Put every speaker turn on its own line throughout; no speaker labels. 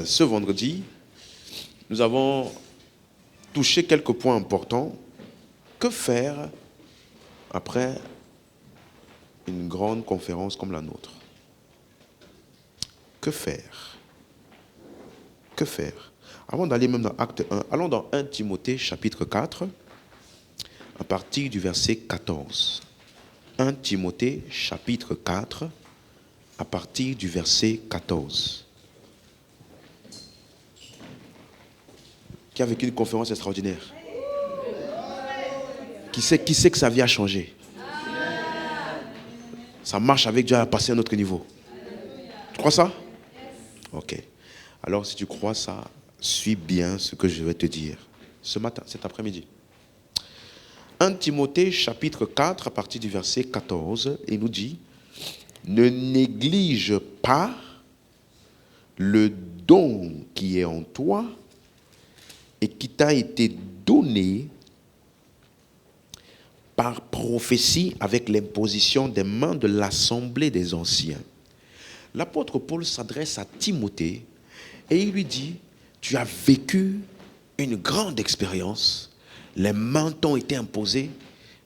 ce vendredi, nous avons touché quelques points importants. Que faire après une grande conférence comme la nôtre? Que faire? Que faire? Avant d'aller même dans Acte 1, allons dans 1 Timothée chapitre 4, à partir du verset 14. 1 Timothée chapitre 4, à partir du verset 14. Qui a vécu une conférence extraordinaire? Qui sait que sa vie a changé? Ça marche avec Dieu à passer à un autre niveau. Tu crois ça? Ok. Alors si tu crois ça, suis bien ce que je vais te dire ce matin, cet après-midi. 1 Timothée chapitre 4 à partir du verset 14, il nous dit: ne néglige pas le don qui est en toi et qui t'a été donné par prophétie avec l'imposition des mains de l'assemblée des anciens. L'apôtre Paul s'adresse à Timothée et il lui dit: tu as vécu une grande expérience, les mains t'ont été imposées,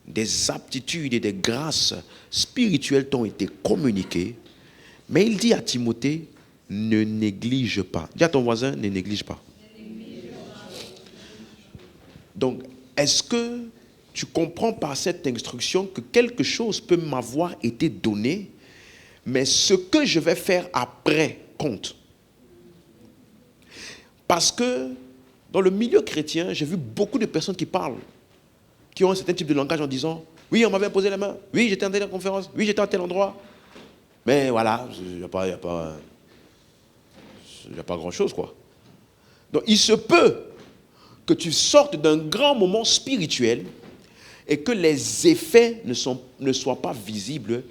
des aptitudes et des grâces spirituelles t'ont été communiquées, mais il dit à Timothée: ne néglige pas. Dis à ton voisin: ne néglige pas. Donc, est-ce que tu comprends par cette instruction que quelque chose peut m'avoir été donné, mais ce que je vais faire après compte? Parce que dans le milieu chrétien, j'ai vu beaucoup de personnes qui parlent, qui ont un certain type de langage en disant: oui, on m'avait imposé la main, oui, j'étais en telle conférence, oui, j'étais à tel endroit. Mais voilà, il n'y a pas grand-chose, quoi. Donc, il se peut que tu sortes d'un grand moment spirituel et que les effets ne soient pas visibles,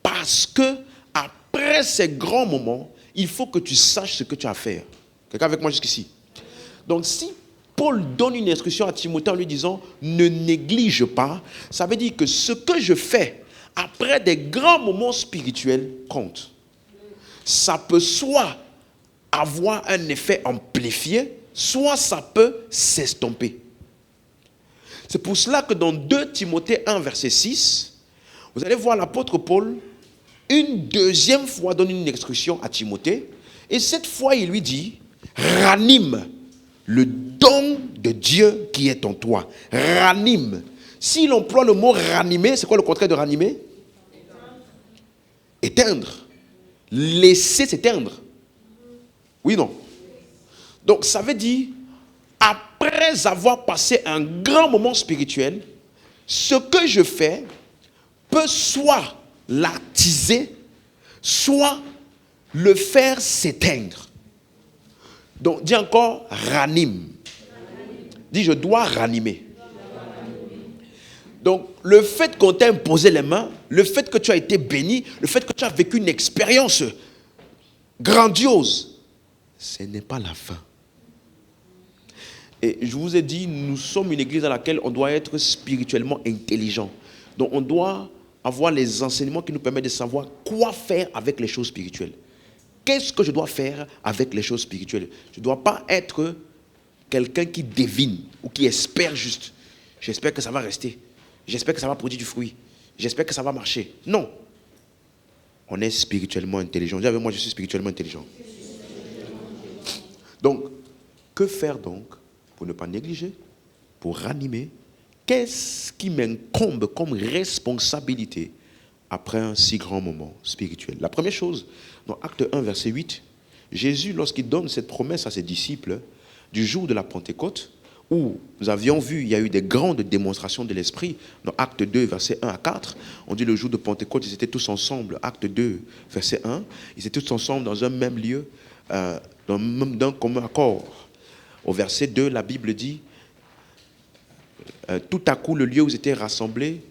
parce que après ces grands moments, il faut que tu saches ce que tu as à faire. Quelqu'un avec moi jusqu'ici? Donc si Paul donne une instruction à Timothée en lui disant: ne néglige pas, ça veut dire que ce que je fais après des grands moments spirituels compte. Ça peut soit avoir un effet amplifié, soit ça peut s'estomper. C'est pour cela que dans 2 Timothée 1, verset 6, vous allez voir l'apôtre Paul une deuxième fois donner une instruction à Timothée, et cette fois il lui dit: ranime le don de Dieu qui est en toi. Ranime. S'il emploie le mot ranimer, c'est quoi le contraire de ranimer? Éteindre. Laisser s'éteindre. Oui, non. Donc ça veut dire, après avoir passé un grand moment spirituel, ce que je fais peut soit l'attiser, soit le faire s'éteindre. Donc, dis encore: ranime. Dis: je dois ranimer. Donc, le fait qu'on t'ait imposé les mains, le fait que tu as été béni, le fait que tu as vécu une expérience grandiose, ce n'est pas la fin. Et je vous ai dit, nous sommes une église dans laquelle on doit être spirituellement intelligent. Donc, on doit avoir les enseignements qui nous permettent de savoir quoi faire avec les choses spirituelles. Qu'est-ce que je dois faire avec les choses spirituelles? Je ne dois pas être quelqu'un qui devine ou qui espère juste. J'espère que ça va rester. J'espère que ça va produire du fruit. J'espère que ça va marcher. Non. On est spirituellement intelligent. Dis avec moi: je suis spirituellement intelligent. Donc, que faire donc pour ne pas négliger, pour ranimer? Qu'est-ce qui m'incombe comme responsabilité après un si grand moment spirituel? La première chose, dans Acte 1, verset 8, Jésus, lorsqu'il donne cette promesse à ses disciples du jour de la Pentecôte, où nous avions vu, il y a eu des grandes démonstrations de l'Esprit, dans Acte 2, verset 1 à 4, on dit le jour de Pentecôte, ils étaient tous ensemble, Acte 2, verset 1, ils étaient tous ensemble dans un même lieu, d'un commun accord. Au verset 2, la Bible dit, tout à coup, le lieu où ils étaient rassemblés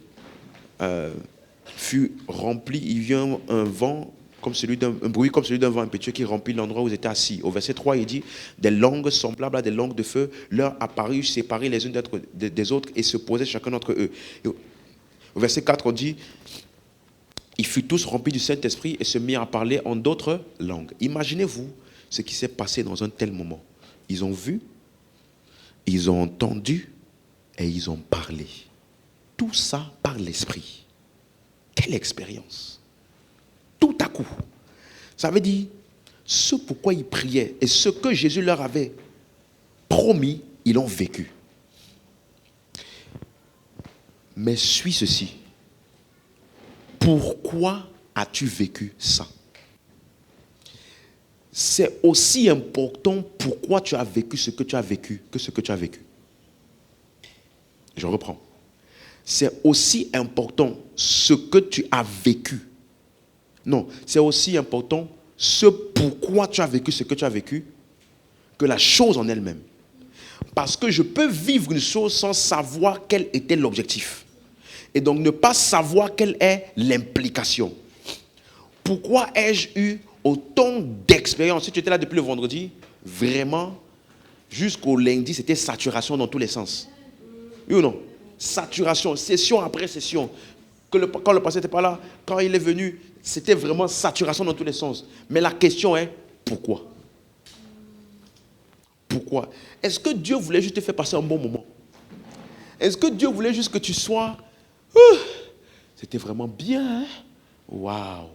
fut rempli, il vient un vent, un bruit comme celui d'un vent impétueux qui remplit l'endroit où ils étaient assis. Au verset 3, il dit: des langues semblables à des langues de feu leur apparurent séparées les unes des autres et se posaient chacun d'entre eux. Et au verset 4, on dit: ils furent tous remplis du Saint-Esprit et se mirent à parler en d'autres langues. Imaginez-vous ce qui s'est passé dans un tel moment. Ils ont vu, ils ont entendu et ils ont parlé. Tout ça par l'esprit. Quelle expérience! Tout à coup. Ça veut dire, ce pourquoi ils priaient et ce que Jésus leur avait promis, ils l'ont vécu. Mais suis ceci. Pourquoi as-tu vécu ça? C'est aussi important pourquoi tu as vécu ce que tu as vécu que ce que tu as vécu. Je reprends. C'est aussi important ce que tu as vécu. Non, c'est aussi important ce pourquoi tu as vécu ce que tu as vécu que la chose en elle-même. Parce que je peux vivre une chose sans savoir quel était l'objectif. Et donc ne pas savoir quelle est l'implication. Pourquoi ai-je eu autant d'expériences? Si tu étais là depuis le vendredi, vraiment, jusqu'au lundi, c'était saturation dans tous les sens. Oui ou non? Saturation, session après session. Quand le pasteur n'était pas là, quand il est venu, c'était vraiment saturation dans tous les sens. Mais la question est, pourquoi? Pourquoi? Est-ce que Dieu voulait juste te faire passer un bon moment? Est-ce que Dieu voulait juste que tu sois... c'était vraiment bien, hein? Waouh!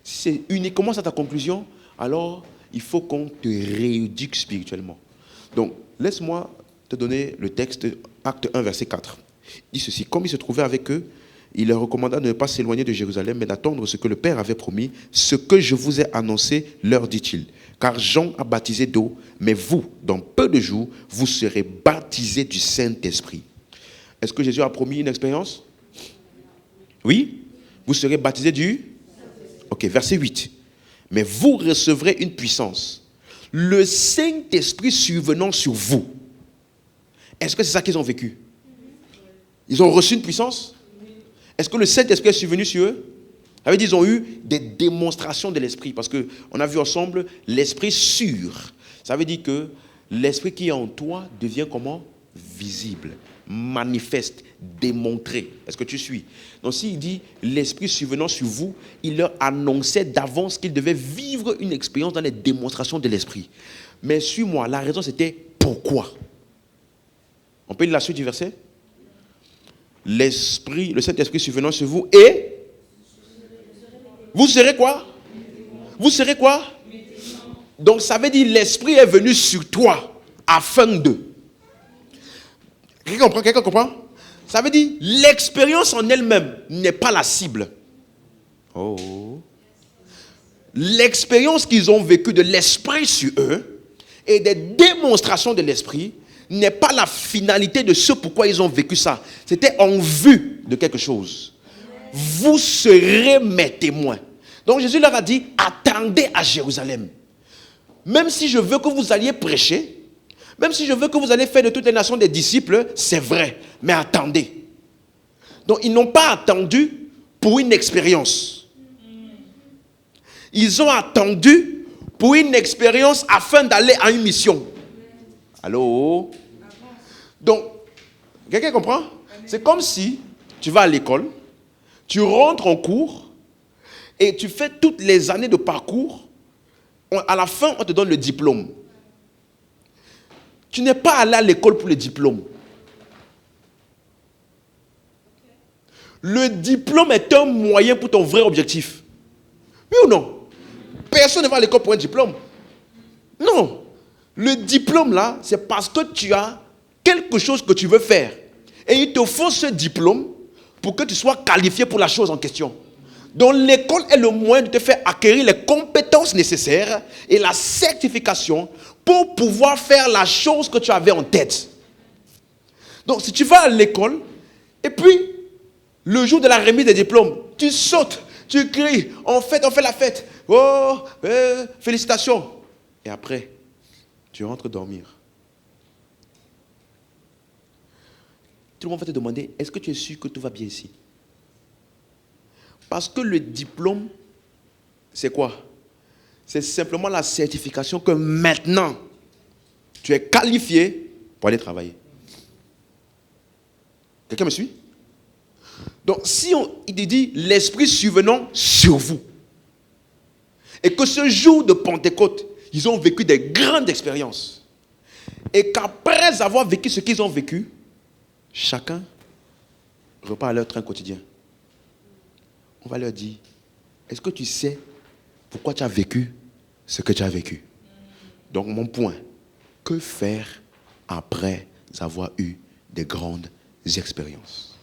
Si c'est uniquement ça ta conclusion, alors il faut qu'on te rééduque spirituellement. Donc, laisse-moi te donner le texte, acte 1, verset 4. Il dit ceci, comme il se trouvait avec eux, il leur recommanda de ne pas s'éloigner de Jérusalem, mais d'attendre ce que le Père avait promis, ce que je vous ai annoncé, leur dit-il. Car Jean a baptisé d'eau, mais vous, dans peu de jours, vous serez baptisés du Saint-Esprit. Est-ce que Jésus a promis une expérience? Oui? Vous serez baptisés du... Ok, verset 8. Mais vous recevrez une puissance. Le Saint-Esprit survenant sur vous. Est-ce que c'est ça qu'ils ont vécu? Ils ont reçu une puissance? Est-ce que le Saint-Esprit est survenu sur eux? Ça veut dire qu'ils ont eu des démonstrations de l'Esprit. Parce qu'on a vu ensemble l'Esprit sûr. Ça veut dire que l'Esprit qui est en toi devient comment? Visible, manifeste, démontré. Est-ce que tu suis? Donc s'il dit l'Esprit survenant sur vous, il leur annonçait d'avance qu'ils devaient vivre une expérience dans les démonstrations de l'Esprit. Mais suis-moi, la raison c'était pourquoi? On peut lire la suite du verset? L'Esprit, le Saint-Esprit survenant sur vous et vous serez quoi? Vous serez quoi? Donc ça veut dire l'Esprit est venu sur toi afin de... Quelqu'un comprend? Quelqu'un comprend? Ça veut dire l'expérience en elle-même n'est pas la cible. Oh. L'expérience qu'ils ont vécue de l'Esprit sur eux et des démonstrations de l'Esprit n'est pas la finalité de ce pourquoi ils ont vécu ça. C'était en vue de quelque chose. Vous serez mes témoins. Donc Jésus leur a dit, attendez à Jérusalem. Même si je veux que vous alliez prêcher, même si je veux que vous alliez faire de toutes les nations des disciples, c'est vrai, mais attendez. Donc ils n'ont pas attendu pour une expérience. Ils ont attendu pour une expérience afin d'aller à une mission. Allô? Donc, quelqu'un comprend? C'est comme si tu vas à l'école, tu rentres en cours et tu fais toutes les années de parcours. À la fin, on te donne le diplôme. Tu n'es pas allé à l'école pour le diplôme. Le diplôme est un moyen pour ton vrai objectif. Oui ou non? Personne ne va à l'école pour un diplôme. Non. Le diplôme là, c'est parce que tu as quelque chose que tu veux faire. Et il te faut ce diplôme pour que tu sois qualifié pour la chose en question. Donc l'école est le moyen de te faire acquérir les compétences nécessaires et la certification pour pouvoir faire la chose que tu avais en tête. Donc si tu vas à l'école et puis le jour de la remise des diplômes, tu sautes, tu cries, on fait la fête. Oh, félicitations. Et après, tu rentres dormir. Tout le monde va te demander, est-ce que tu es sûr que tout va bien ici? Parce que le diplôme, c'est quoi? C'est simplement la certification que maintenant, tu es qualifié pour aller travailler. Quelqu'un me suit? Donc, si il te dit l'Esprit survenant sur vous, et que ce jour de Pentecôte, ils ont vécu des grandes expériences. Et qu'après avoir vécu ce qu'ils ont vécu, chacun repart à leur train quotidien. On va leur dire, est-ce que tu sais pourquoi tu as vécu ce que tu as vécu? Donc mon point, que faire après avoir eu des grandes expériences?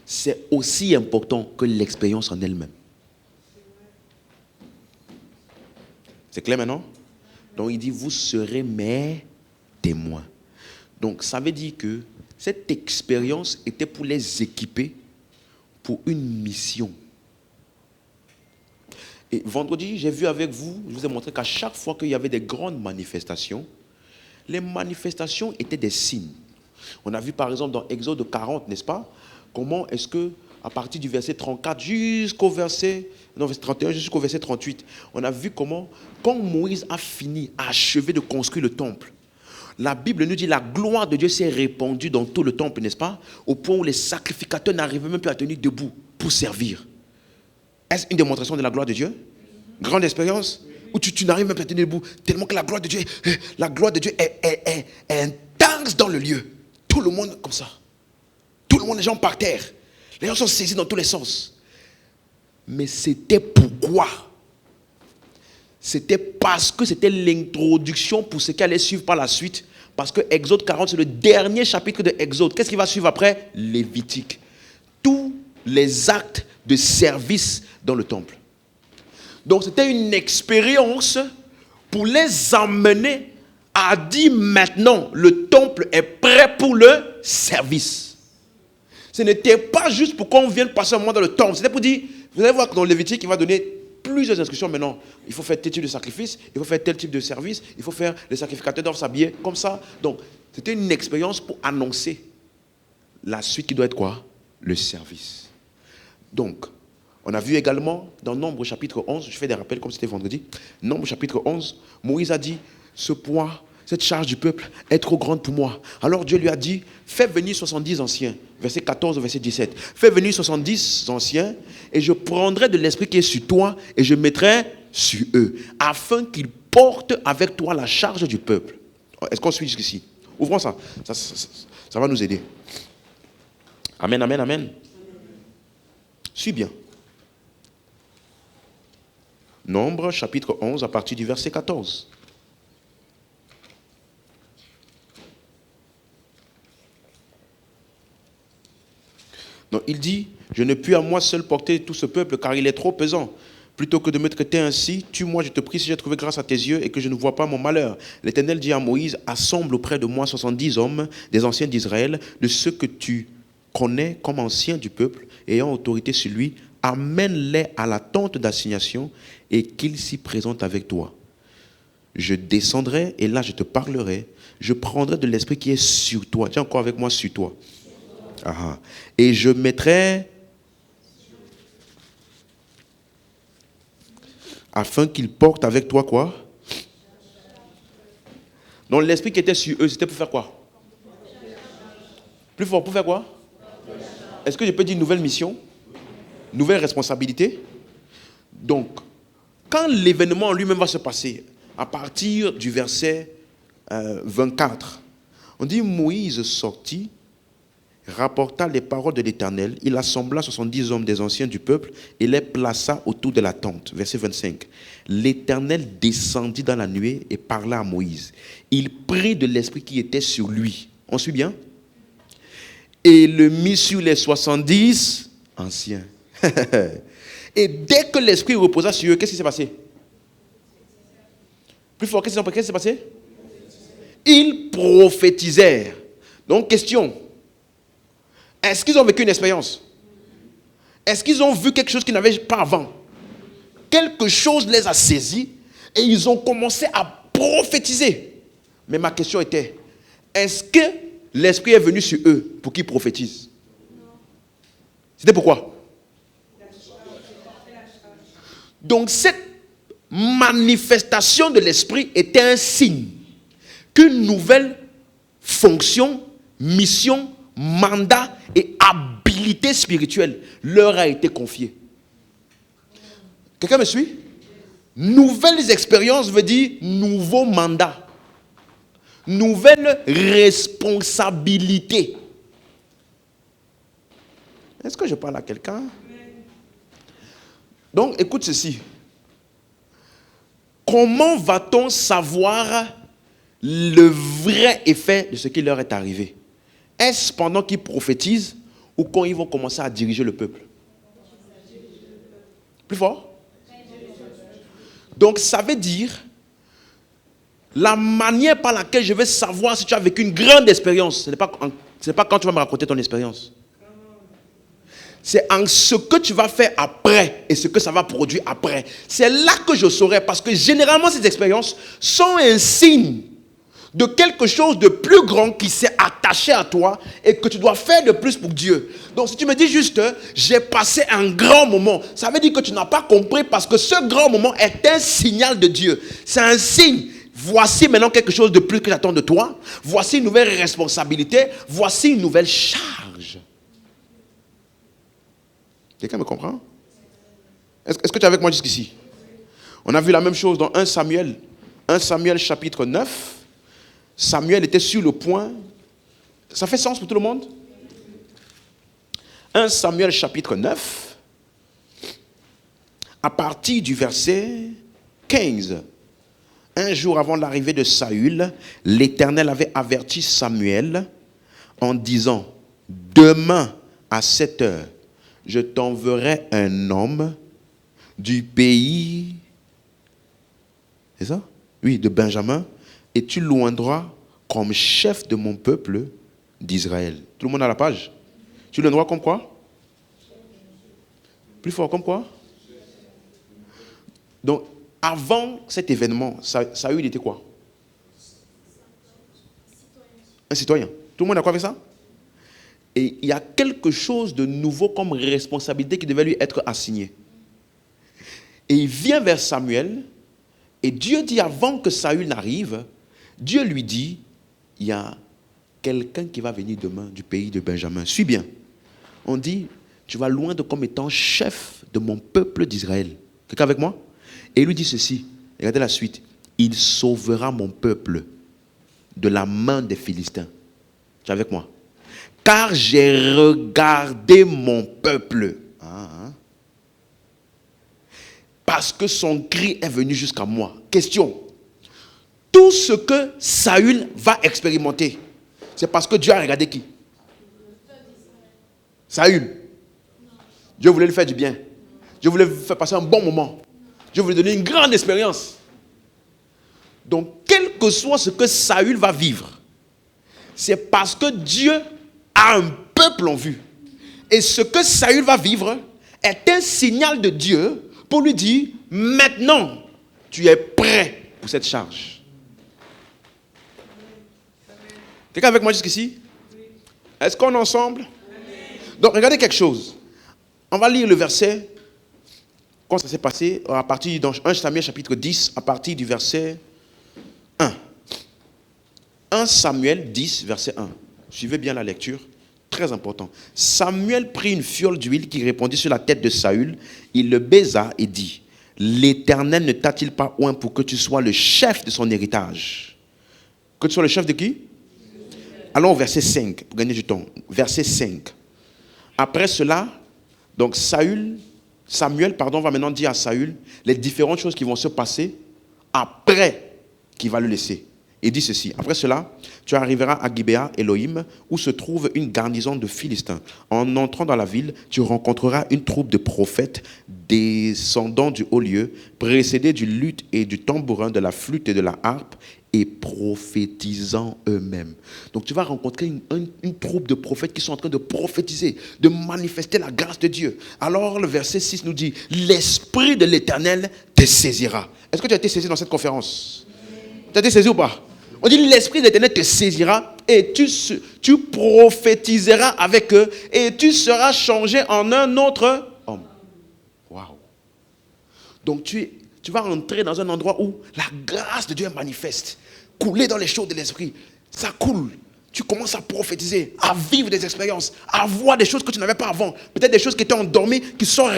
C'est aussi important que l'expérience en elle-même. C'est clair maintenant? Donc il dit, vous serez mes témoins. Donc ça veut dire que cette expérience était pour les équiper pour une mission. Et vendredi, j'ai vu avec vous, je vous ai montré qu'à chaque fois qu'il y avait des grandes manifestations, les manifestations étaient des signes. On a vu par exemple dans Exode 40, n'est-ce pas? Comment est-ce que, à partir du verset 34 jusqu'au verset 31 jusqu'au verset 38, on a vu comment, quand Moïse a fini, a achevé de construire le temple, la Bible nous dit la gloire de Dieu s'est répandue dans tout le temple, n'est-ce pas? Au point où les sacrificateurs n'arrivaient même plus à tenir debout pour servir. Est-ce une démonstration de la gloire de Dieu? Grande expérience? Où tu n'arrives même plus à tenir debout, tellement que la gloire de Dieu est intense dans le lieu. Tout le monde comme ça. Tout le monde, les gens par terre. Les gens sont saisis dans tous les sens. Mais c'était pourquoi? C'était parce que c'était l'introduction pour ce qui allait suivre par la suite. Parce que Exode 40, c'est le dernier chapitre de Exode. Qu'est-ce qui va suivre après? Lévitique. Tous les actes de service dans le temple. Donc c'était une expérience pour les amener à dire maintenant, le temple est prêt pour le service. Ce n'était pas juste pour qu'on vienne passer un moment dans le temple. C'était pour dire, vous allez voir que dans le Lévitique, il va donner plusieurs instructions maintenant. Il faut faire tel type de sacrifice, il faut faire tel type de service, il faut faire, les sacrificateurs doivent s'habiller comme ça. Donc, c'était une expérience pour annoncer la suite qui doit être quoi? Le service. Donc, on a vu également dans Nombre chapitre 11, je fais des rappels comme c'était vendredi, Nombre chapitre 11, Moïse a dit, ce poids, cette charge du peuple est trop grande pour moi. Alors Dieu lui a dit, fais venir 70 anciens, verset 14 au verset 17. Fais venir 70 anciens et je prendrai de l'esprit qui est sur toi et je mettrai sur eux, afin qu'ils portent avec toi la charge du peuple. Est-ce qu'on suit jusqu'ici? Ouvrons ça. Ça va nous aider. Amen, amen, amen. Suis bien. Nombre chapitre 11 à partir du verset 14. Donc il dit, je ne puis à moi seul porter tout ce peuple car il est trop pesant. Plutôt que de me traiter ainsi, tue-moi, je te prie, si j'ai trouvé grâce à tes yeux et que je ne vois pas mon malheur. L'Éternel dit à Moïse, assemble auprès de moi 70 hommes, des anciens d'Israël, de ceux que tu connais comme anciens du peuple, ayant autorité sur lui, amène-les à la tente d'assignation et qu'ils s'y présentent avec toi. Je descendrai et là je te parlerai. Je prendrai de l'esprit qui est sur toi. Tiens encore avec moi sur toi. Ah. Et je mettrai afin qu'ils portent avec toi quoi? Donc l'esprit qui était sur eux, c'était pour faire quoi? Plus fort, pour faire quoi? Est-ce que je peux dire nouvelle mission? Nouvelle responsabilité? Donc, quand l'événement lui-même va se passer, à partir du verset 24, on dit Moïse sortit, rapporta les paroles de l'Éternel, il assembla 70 hommes des anciens du peuple et les plaça autour de la tente. Verset 25. L'Éternel descendit dans la nuée et parla à Moïse. Il prit de l'esprit qui était sur lui. On suit bien? Et le mit sur les 70 anciens. Et dès que l'esprit reposa sur eux, qu'est-ce qui s'est passé? Plus fort, qu'est-ce qui s'est passé? Ils prophétisèrent. Donc, question. Est-ce qu'ils ont vécu une expérience? Est-ce qu'ils ont vu quelque chose qu'ils n'avaient pas avant? Quelque chose les a saisis et ils ont commencé à prophétiser. Mais ma question était, est-ce que l'esprit est venu sur eux pour qu'ils prophétisent? C'était pourquoi? Donc cette manifestation de l'esprit était un signe qu'une nouvelle fonction, mission, mandat et habilité spirituelle leur a été confiée. Quelqu'un me suit? Nouvelles expériences veut dire nouveau mandat. Nouvelle responsabilité. Est-ce que je parle à quelqu'un? Donc, écoute ceci. Comment va-t-on savoir le vrai effet de ce qui leur est arrivé? Est-ce pendant qu'ils prophétisent ou quand ils vont commencer à diriger le peuple? Plus fort? Donc, ça veut dire la manière par laquelle je vais savoir si tu as vécu une grande expérience. Ce n'est pas quand tu vas me raconter ton expérience. C'est en ce que tu vas faire après et ce que ça va produire après. C'est là que je saurai, parce que généralement ces expériences sont un signe de quelque chose de plus grand qui s'est attaché à toi et que tu dois faire de plus pour Dieu. Donc si tu me dis juste j'ai passé un grand moment, ça veut dire que tu n'as pas compris, parce que ce grand moment est un signal de Dieu. C'est un signe. Voici maintenant quelque chose de plus que j'attends de toi. Voici une nouvelle responsabilité. Voici une nouvelle charge. Quelqu'un me comprend? Est-ce que tu es avec moi jusqu'ici? On a vu la même chose dans 1 Samuel. 1 Samuel chapitre 9. Samuel était sur le point. Ça fait sens pour tout le monde? 1 Samuel chapitre 9. À partir du verset 15. Un jour avant l'arrivée de Saül, l'Éternel avait averti Samuel en disant: demain à 7 heures, je t'enverrai un homme du pays, c'est ça? Oui, de Benjamin, et tu l'oindras comme chef de mon peuple d'Israël. Tout le monde a la page? Tu l'oindras comme quoi? Plus fort, comme quoi? Donc, avant cet événement, Saül était quoi? Un citoyen. Tout le monde est d'accord avec ça? Et il y a quelque chose de nouveau comme responsabilité qui devait lui être assignée. Et il vient vers Samuel, et Dieu dit, avant que Saül n'arrive, Dieu lui dit, il y a quelqu'un qui va venir demain du pays de Benjamin. Suis bien. On dit, tu vas loin de comme étant chef de mon peuple d'Israël. Quelqu'un avec moi? Et il lui dit ceci, regardez la suite. Il sauvera mon peuple de la main des Philistins. Tu es avec moi? Car j'ai regardé mon peuple. Parce que son cri est venu jusqu'à moi. Question. Tout ce que Saül va expérimenter, c'est parce que Dieu a regardé qui? Saül. Dieu voulait lui faire du bien. Dieu voulait lui faire passer un bon moment. Dieu voulait lui donner une grande expérience. Donc, quel que soit ce que Saül va vivre, c'est parce que Dieu a un peuple en vue. Et ce que Saül va vivre est un signal de Dieu pour lui dire, maintenant, tu es prêt pour cette charge. Quelqu'un avec moi jusqu'ici? Est-ce qu'on est ensemble? Donc, regardez quelque chose. On va lire le verset. Quand ça s'est passé, à partir dans 1 Samuel chapitre 10, à partir du verset 1. 1 Samuel 10, verset 1. Suivez bien la lecture. Très important. Samuel prit une fiole d'huile qui répandit sur la tête de Saül. Il le baisa et dit, l'Éternel ne t'a-t-il pas oint pour que tu sois le chef de son héritage? Que tu sois le chef de qui? Allons au verset 5, pour gagner du temps. Verset 5. Après cela, donc Samuel va maintenant dire à Saül les différentes choses qui vont se passer après qu'il va le laisser. Il dit ceci, après cela, tu arriveras à Gibéa Elohim, où se trouve une garnison de Philistins. En entrant dans la ville, tu rencontreras une troupe de prophètes descendant du haut lieu, précédés du luth et du tambourin, de la flûte et de la harpe, et prophétisant eux-mêmes. Donc tu vas rencontrer une troupe de prophètes qui sont en train de prophétiser, de manifester la grâce de Dieu. Alors le verset 6 nous dit, l'Esprit de l'Éternel te saisira. Est-ce que tu as été saisi dans cette conférence? Tu as été saisi ou pas? On dit l'Esprit de l'Éternel te saisira et tu prophétiseras avec eux et tu seras changé en un autre homme. Waouh! Donc tu vas entrer dans un endroit où la grâce de Dieu est manifeste. Couler dans les choses de l'esprit. Ça coule. Tu commences à prophétiser, à vivre des expériences, à voir des choses que tu n'avais pas avant. Peut-être des choses qui étaient endormies, qui sont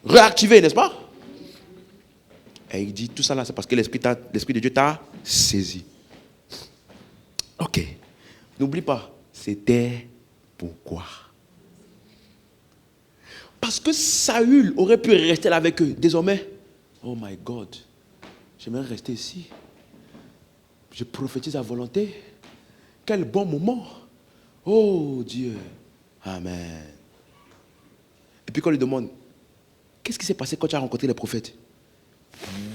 réactivées, n'est-ce pas? Et il dit, tout ça là, c'est parce que l'Esprit de Dieu t'a saisi. Ok. N'oublie pas, c'était pourquoi. Parce que Saül aurait pu rester là avec eux. Désormais, oh my God, j'aimerais rester ici. Je prophétise à volonté. Quel bon moment. Oh Dieu. Amen. Et puis quand on lui demande, qu'est-ce qui s'est passé quand tu as rencontré les prophètes?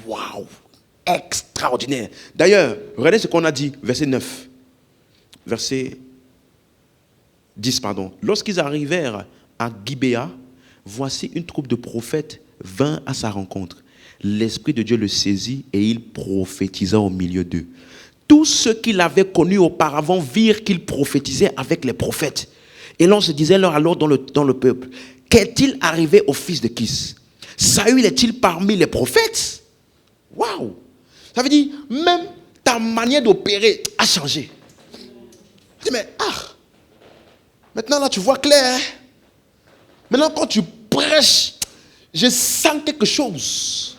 Waouh, extraordinaire. D'ailleurs, regardez ce qu'on a dit, verset 9. Verset 10, pardon. Lorsqu'ils arrivèrent à Gibéa, voici une troupe de prophètes vint à sa rencontre. L'Esprit de Dieu le saisit et il prophétisa au milieu d'eux. Tous ceux qui l'avaient connu auparavant virent qu'il prophétisait avec les prophètes. Et l'on se disait alors dans le peuple, qu'est-il arrivé au fils de Kis? Saül est-il parmi les prophètes? Waouh! Ça veut dire, même ta manière d'opérer a changé. Je dis, mais maintenant là tu vois clair. Maintenant quand tu prêches, je sens quelque chose.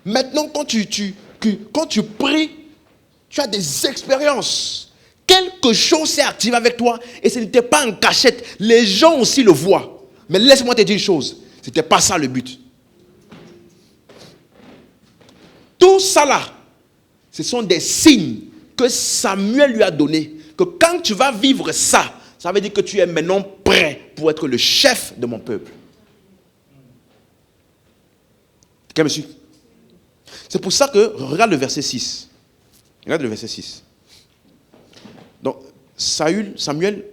Maintenant quand tu pries, tu as des expériences. Quelque chose s'est activé avec toi et ce n'était pas en cachette. Les gens aussi le voient. Mais laisse-moi te dire une chose. Ce n'était pas ça le but. Tout ça là, ce sont des signes que Samuel lui a donnés. Que quand tu vas vivre ça, ça veut dire que tu es maintenant prêt pour être le chef de mon peuple. Quelqu'un me suit? C'est pour ça que, regarde le verset 6. Regarde le verset 6. Donc, Samuel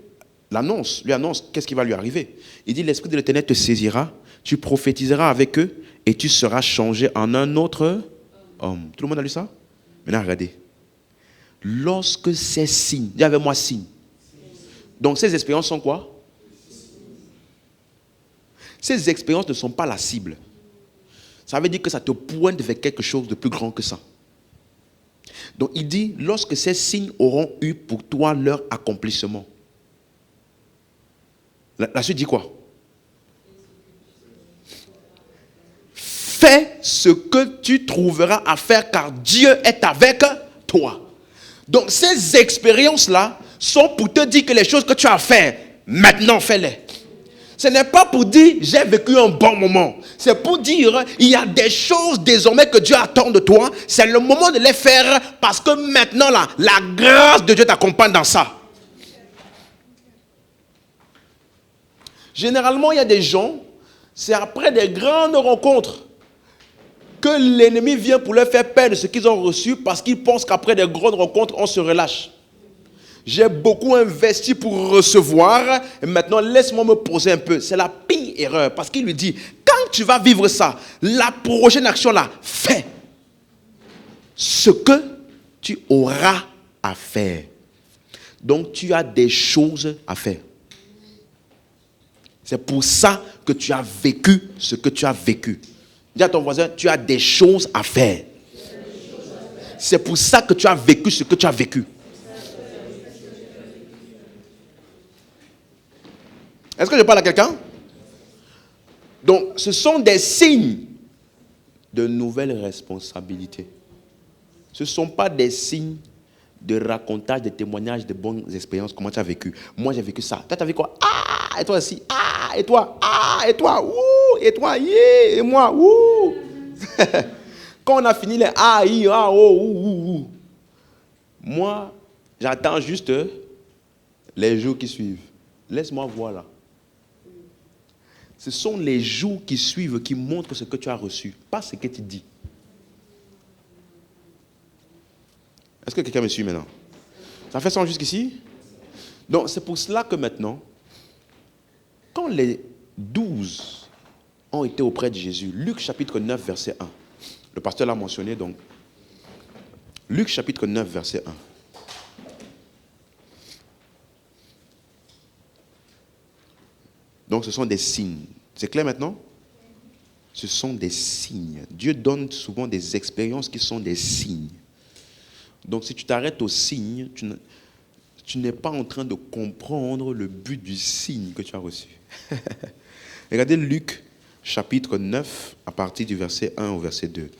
lui annonce qu'est-ce qui va lui arriver. Il dit, l'Esprit de l'Éternel te saisira, tu prophétiseras avec eux et tu seras changé en un autre homme. Tout le monde a lu ça? Maintenant, regardez. Lorsque ces signes, dis avec moi signes. Donc, ces expériences sont quoi? Ces expériences ne sont pas la cible. Ça veut dire que ça te pointe vers quelque chose de plus grand que ça. Donc il dit, lorsque ces signes auront eu pour toi leur accomplissement. La suite dit quoi? Fais ce que tu trouveras à faire car Dieu est avec toi. Donc ces expériences-là sont pour te dire que les choses que tu as à faire, maintenant fais-les. Ce n'est pas pour dire j'ai vécu un bon moment. C'est pour dire il y a des choses désormais que Dieu attend de toi. C'est le moment de les faire parce que maintenant là, la grâce de Dieu t'accompagne dans ça. Généralement, il y a des gens, c'est après des grandes rencontres que l'ennemi vient pour leur faire perdre ce qu'ils ont reçu parce qu'ils pensent qu'après des grandes rencontres, on se relâche. J'ai beaucoup investi pour recevoir. Et maintenant, laisse-moi me poser un peu. C'est la pire erreur. Parce qu'il lui dit, quand tu vas vivre ça, la prochaine action là, fais ce que tu auras à faire. Donc, tu as des choses à faire. C'est pour ça que tu as vécu ce que tu as vécu. Dis à ton voisin, tu as des choses à faire. C'est pour ça que tu as vécu ce que tu as vécu. Est-ce que je parle à quelqu'un? Donc, ce sont des signes de nouvelles responsabilités. Ce ne sont pas des signes de racontage, de témoignages, de bonnes expériences, comment tu as vécu. Moi, j'ai vécu ça. Toi, tu as vécu quoi? Ah, et toi aussi. Ah, et toi. Ah, et toi. Ouh, et toi. Yeah, et moi. Ouh. Quand on a fini les ah, i, ah, oh, ouh. Moi, j'attends juste les jours qui suivent. Laisse-moi voir là. Ce sont les jours qui suivent qui montrent ce que tu as reçu, pas ce que tu dis. Est-ce que quelqu'un me suit maintenant? Ça fait sens jusqu'ici? Donc, c'est pour cela que maintenant, quand les 12 ont été auprès de Jésus, Luc chapitre 9, verset 1, le pasteur l'a mentionné donc, Luc chapitre 9, verset 1. Donc, ce sont des signes. C'est clair maintenant? Ce sont des signes. Dieu donne souvent des expériences qui sont des signes. Donc, si tu t'arrêtes aux signes, tu n'es pas en train de comprendre le but du signe que tu as reçu. Regardez Luc chapitre 9, à partir du verset 1 au verset 2.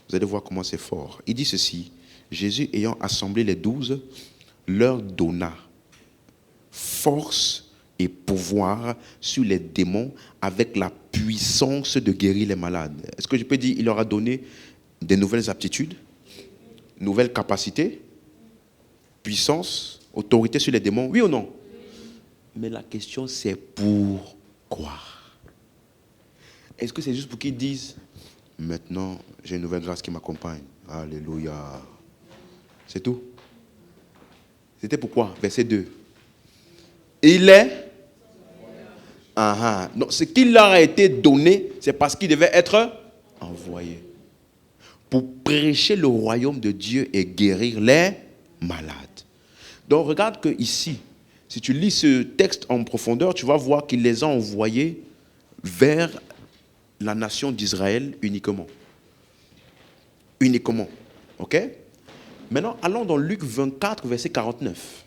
Vous Vous allez voir comment c'est fort. Il dit ceci. Jésus ayant assemblé les 12, leur donna force et pouvoir sur les démons avec la puissance de guérir les malades. Est-ce que je peux dire, il leur a donné des nouvelles aptitudes, nouvelles capacités, puissance, autorité sur les démons, oui ou non? Mais la question c'est pourquoi? Est-ce que c'est juste pour qu'ils disent, maintenant j'ai une nouvelle grâce qui m'accompagne? Alléluia. C'est tout. C'était pourquoi? Verset 2. Il est. Donc, ce qui leur a été donné, c'est parce qu'il devait être envoyé. Pour prêcher le royaume de Dieu et guérir les malades. Donc, regarde que ici, si tu lis ce texte en profondeur, tu vas voir qu'il les a envoyés vers la nation d'Israël uniquement. Uniquement. Ok? Maintenant, allons dans Luc 24, verset 49.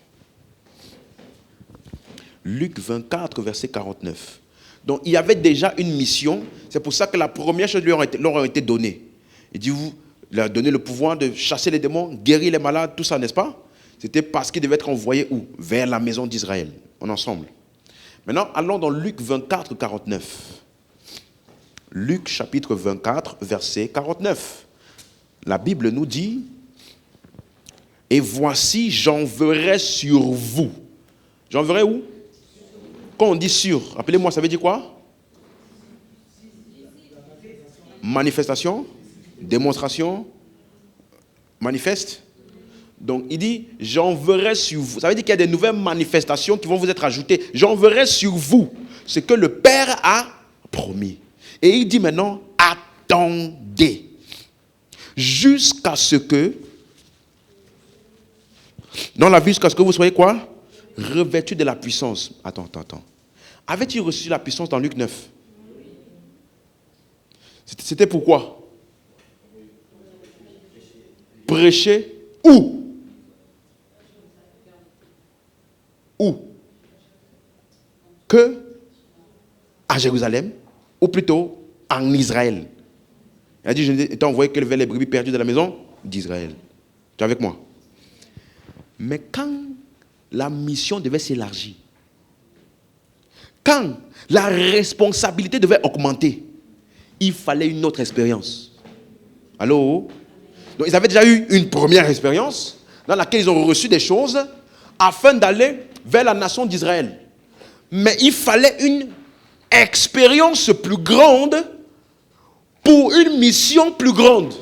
Luc 24, verset 49. Donc, il y avait déjà une mission. C'est pour ça que la première chose leur a été donnée. Il dit, vous leur donnez le pouvoir de chasser les démons, guérir les malades, tout ça, n'est-ce pas? C'était parce qu'ils devaient être envoyés où? Vers la maison d'Israël. On est ensemble. Maintenant, allons dans Luc 24, 49. Luc chapitre 24, verset 49. La Bible nous dit, « Et voici, j'enverrai sur vous. » J'enverrai où? Quand on dit sur, rappelez-moi, ça veut dire quoi? Manifestation, démonstration, manifeste. Donc il dit, j'enverrai sur vous. Ça veut dire qu'il y a des nouvelles manifestations qui vont vous être ajoutées. J'enverrai sur vous ce que le Père a promis. Et il dit maintenant, attendez. Jusqu'à ce que, dans la vie, jusqu'à ce que vous soyez quoi? Revêtu de la puissance. Attends. Avait-il reçu la puissance dans Luc 9? C'était pourquoi? Prêcher où? Où? Que? À Jérusalem? Ou plutôt en Israël? Il a dit, je n'ai envoyé que vers les brebis perdues de la maison d'Israël. Tu es avec moi? Mais quand la mission devait s'élargir, quand la responsabilité devait augmenter, il fallait une autre expérience. Allô? Donc ils avaient déjà eu une première expérience dans laquelle ils ont reçu des choses afin d'aller vers la nation d'Israël. Mais il fallait une expérience plus grande pour une mission plus grande.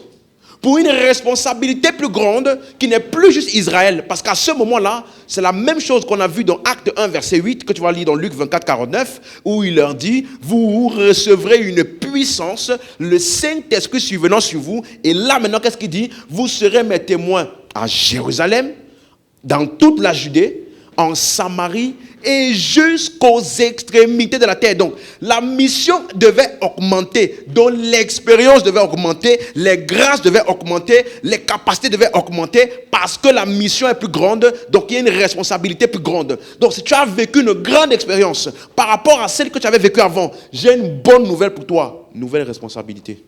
Pour une responsabilité plus grande qui n'est plus juste Israël. Parce qu'à ce moment-là, c'est la même chose qu'on a vu dans Acte 1, verset 8, que tu vas lire dans Luc 24, 49, où il leur dit, vous recevrez une puissance, le Saint-Esprit survenant sur vous. Et là maintenant, qu'est-ce qu'il dit? Vous serez mes témoins à Jérusalem, dans toute la Judée, en Samarie et jusqu'aux extrémités de la terre. Donc, la mission devait augmenter, donc l'expérience devait augmenter, les grâces devaient augmenter, les capacités devaient augmenter parce que la mission est plus grande, donc il y a une responsabilité plus grande. Donc, si tu as vécu une grande expérience par rapport à celle que tu avais vécue avant, j'ai une bonne nouvelle pour toi, nouvelle responsabilité.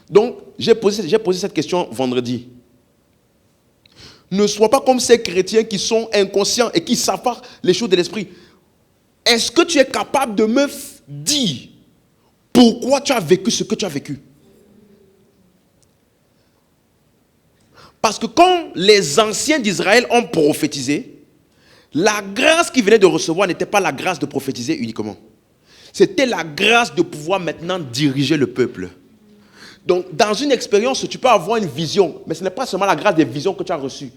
Donc, j'ai posé cette question vendredi. Ne sois pas comme ces chrétiens qui sont inconscients et qui ne savent pas les choses de l'esprit. Est-ce que tu es capable de me dire pourquoi tu as vécu ce que tu as vécu? Parce que quand les anciens d'Israël ont prophétisé, la grâce qu'ils venaient de recevoir n'était pas la grâce de prophétiser uniquement. C'était la grâce de pouvoir maintenant diriger le peuple. Donc, dans une expérience, tu peux avoir une vision, mais ce n'est pas seulement la grâce des visions que tu as reçues.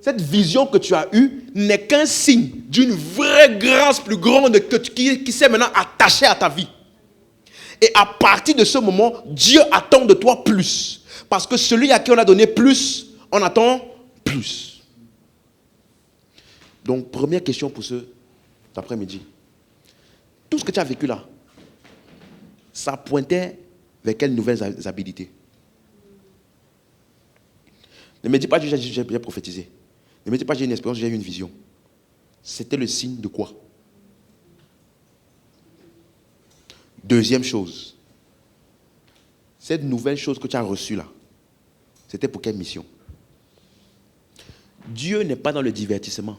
Cette vision que tu as eue n'est qu'un signe d'une vraie grâce plus grande qui s'est maintenant attachée à ta vie. Et à partir de ce moment, Dieu attend de toi plus. Parce que celui à qui on a donné plus, on attend plus. Donc, première question pour cet après-midi. Tout ce que tu as vécu là, ça pointait vers quelles nouvelles habilités? Ne me dis pas que j'ai prophétisé. Ne me dis pas que j'ai une expérience, j'ai eu une vision. C'était le signe de quoi? Deuxième chose, cette nouvelle chose que tu as reçue là, c'était pour quelle mission? Dieu n'est pas dans le divertissement.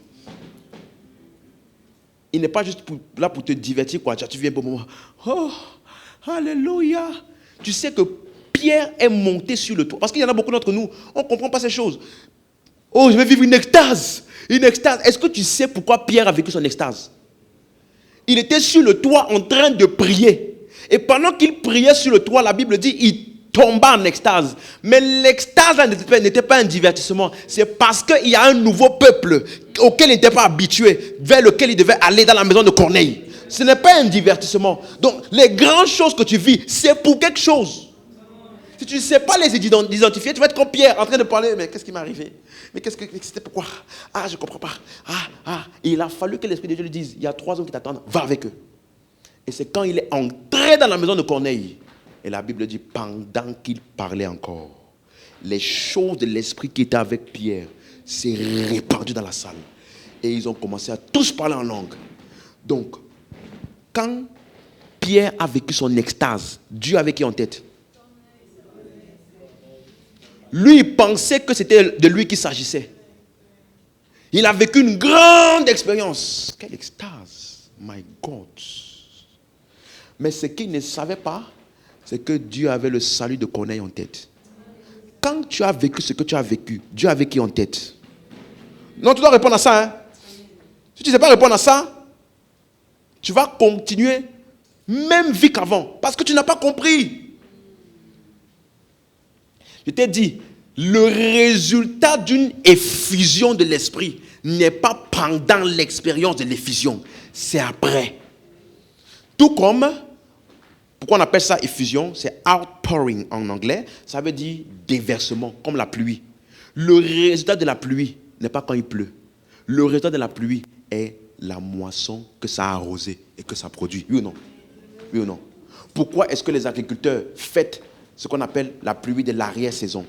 Il n'est pas juste là pour te divertir, quoi. Tu viens pour moi. Oh, alléluia. Tu sais que Pierre est monté sur le toit. Parce qu'il y en a beaucoup d'entre nous, on ne comprend pas ces choses. Oh, je vais vivre une extase. Une extase. Est-ce que tu sais pourquoi Pierre a vécu son extase? Il était sur le toit en train de prier. Et pendant qu'il priait sur le toit, la Bible dit, il tomba en extase. Mais l'extase n'était pas un divertissement. C'est parce qu'il y a un nouveau peuple auquel il n'était pas habitué, vers lequel il devait aller dans la maison de Corneille. Ce n'est pas un divertissement. Donc, les grandes choses que tu vis, c'est pour quelque chose. Si tu ne sais pas les identifier, tu vas être comme Pierre en train de parler. Mais qu'est-ce qui m'est arrivé? Mais c'était pourquoi? Ah, je ne comprends pas. Et il a fallu que l'Esprit de Dieu lui dise, il y a 3 hommes qui t'attendent, va avec eux. Et c'est quand il est entré dans la maison de Corneille, et la Bible dit, pendant qu'il parlait encore, les choses de l'Esprit qui étaient avec Pierre s'est répandues dans la salle. Et ils ont commencé à tous parler en langue. Donc, quand Pierre a vécu son extase, Dieu avait qui en tête? Lui, il pensait que c'était de lui qu'il s'agissait. Il a vécu une grande expérience. Quelle extase! My God! Mais ce qu'il ne savait pas, c'est que Dieu avait le salut de Corneille en tête. Quand tu as vécu ce que tu as vécu, Dieu avait qui en tête? Non, tu dois répondre à ça. Hein? Si tu ne sais pas répondre à ça, tu vas continuer même vie qu'avant. Parce que tu n'as pas compris. Je t'ai dit, le résultat d'une effusion de l'esprit n'est pas pendant l'expérience de l'effusion, c'est après. Tout comme, pourquoi on appelle ça effusion? C'est outpouring en anglais, ça veut dire déversement, comme la pluie. Le résultat de la pluie n'est pas quand il pleut. Le résultat de la pluie est la moisson que ça a arrosé et que ça produit. Oui ou non? Oui ou non? Pourquoi est-ce que les agriculteurs fêtent ce qu'on appelle la pluie de l'arrière-saison?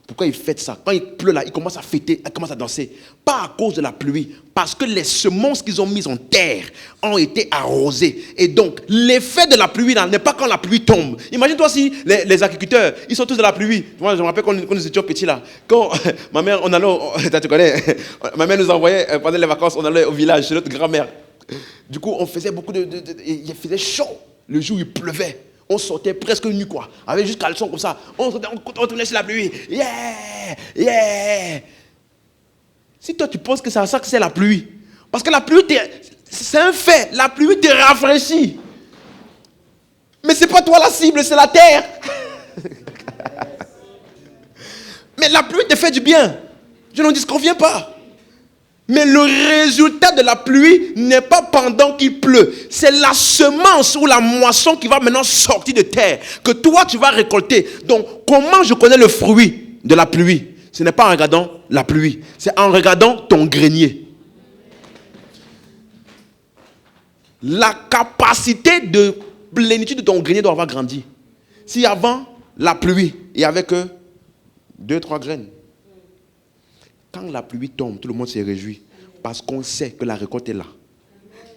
Pourquoi ils fêtent ça? Quand il pleut là, ils commencent à fêter, ils commencent à danser. Pas à cause de la pluie, parce que les semences qu'ils ont mises en terre ont été arrosées. Et donc, l'effet de la pluie là n'est pas quand la pluie tombe. Imagine-toi si les agriculteurs, ils sont tous de la pluie. Moi, je me rappelle quand nous étions petits là. Quand ma mère, on allait, tu connais, ma mère nous envoyait pendant les vacances, on allait au village chez notre grand-mère. Du coup, on faisait beaucoup il faisait chaud. Le jour, il pleuvait. On sortait presque nu, quoi. Avec juste caleçon comme ça. On tournait sur la pluie. Yeah! Yeah! Si toi, tu penses que c'est ça que c'est la pluie. Parce que la pluie, c'est un fait. La pluie te rafraîchit. Mais c'est pas toi la cible, c'est la terre. Mais la pluie te fait du bien. Je n'en disconviens pas. Mais le résultat de la pluie n'est pas pendant qu'il pleut. C'est la semence ou la moisson qui va maintenant sortir de terre, que toi tu vas récolter. Donc, comment je connais le fruit de la pluie? Ce n'est pas en regardant la pluie, c'est en regardant ton grenier. La capacité de plénitude de ton grenier doit avoir grandi. Si avant la pluie, il n'y avait que 2-3 graines. Quand la pluie tombe, tout le monde se réjouit parce qu'on sait que la récolte est là.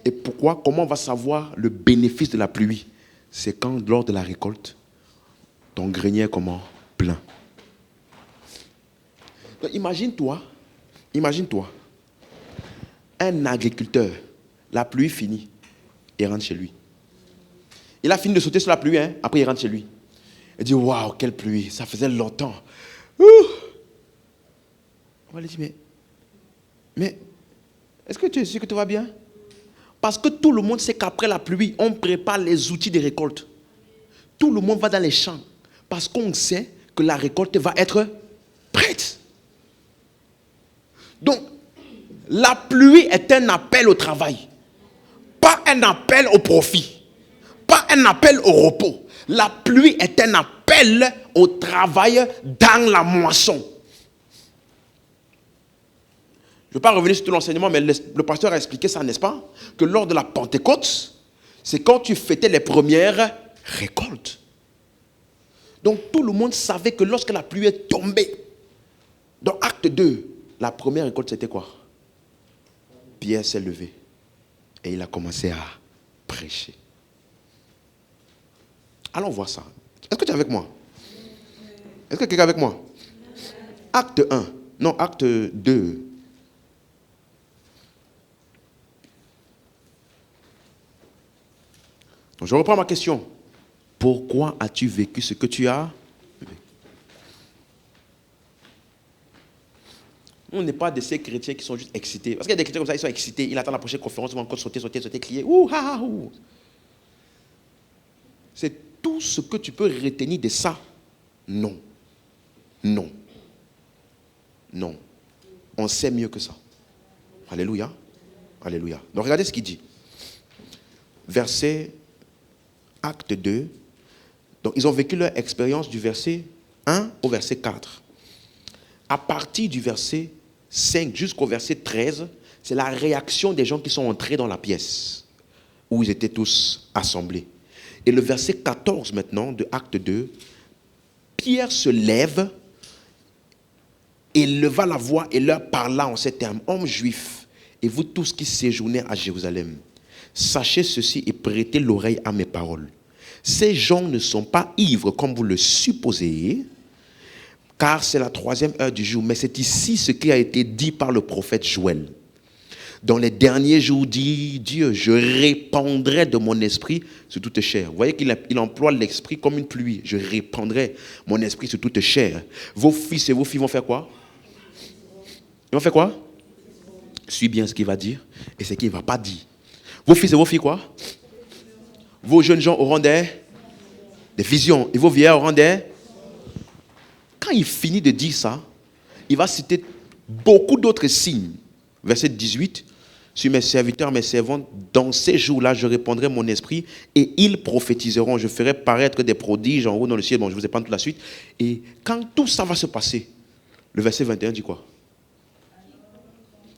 Et pourquoi? Comment on va savoir le bénéfice de la pluie? C'est quand, lors de la récolte, ton grenier est comment? Plein. Donc, imagine-toi, un agriculteur, la pluie finit, il rentre chez lui. Il a fini de sauter sur la pluie, hein? Après il rentre chez lui. Il dit, waouh, quelle pluie, ça faisait longtemps. On va lui dire, mais est-ce que tu es sûr que tout va bien? Parce que tout le monde sait qu'après la pluie, on prépare les outils de récolte. Tout le monde va dans les champs. Parce qu'on sait que la récolte va être prête. Donc, la pluie est un appel au travail. Pas un appel au profit. Pas un appel au repos. La pluie est un appel au travail dans la moisson. Je ne vais pas revenir sur tout l'enseignement, mais le pasteur a expliqué ça, n'est-ce pas? Que lors de la Pentecôte, c'est quand tu fêtais les premières récoltes. Donc tout le monde savait que lorsque la pluie est tombée, dans Acte 2, la première récolte c'était quoi? Pierre s'est levé et il a commencé à prêcher. Allons voir ça. Est-ce que tu es avec moi? Est-ce que quelqu'un est avec moi? Acte 1. Non, acte 2. Donc, je reprends ma question. Pourquoi as-tu vécu ce que tu as vécu? On n'est pas de ces chrétiens qui sont juste excités. Parce qu'il y a des chrétiens comme ça, ils sont excités. Ils attendent la prochaine conférence, ils vont encore sauter, crier. Ouh, ha, ha, ouh. C'est tout ce que tu peux retenir de ça. Non. Non. Non. On sait mieux que ça. Alléluia. Alléluia. Donc regardez ce qu'il dit. Verset Acte 2. Donc ils ont vécu leur expérience du verset 1 au verset 4. À partir du verset 5 jusqu'au verset 13, c'est la réaction des gens qui sont entrés dans la pièce où ils étaient tous assemblés. Et le verset 14 maintenant de Acte 2, Pierre se lève et leva la voix et leur parla en ces termes. Hommes juifs, et vous tous qui séjournez à Jérusalem, sachez ceci et prêtez l'oreille à mes paroles. Ces gens ne sont pas ivres comme vous le supposez, car c'est la 3e heure du jour. Mais c'est ici ce qui a été dit par le prophète Joël. Dans les derniers jours, dit Dieu, je répandrai de mon esprit sur toute chair. Vous voyez qu'il emploie l'esprit comme une pluie. Je répandrai mon esprit sur toute chair. Vos fils et vos filles vont faire quoi? Ils vont faire quoi? Suis bien ce qu'il va dire et ce qu'il ne va pas dire. Vos fils et vos filles quoi? Vos jeunes gens auront des visions. Et vos vieillards auront des... Quand il finit de dire ça, il va citer beaucoup d'autres signes. Verset 18. Sur mes serviteurs, mes servantes, dans ces jours-là, je répandrai mon esprit et ils prophétiseront. Je ferai paraître des prodiges en haut dans le ciel. Bon, je vous épargne toute la suite. Et quand tout ça va se passer, le verset 21 dit quoi?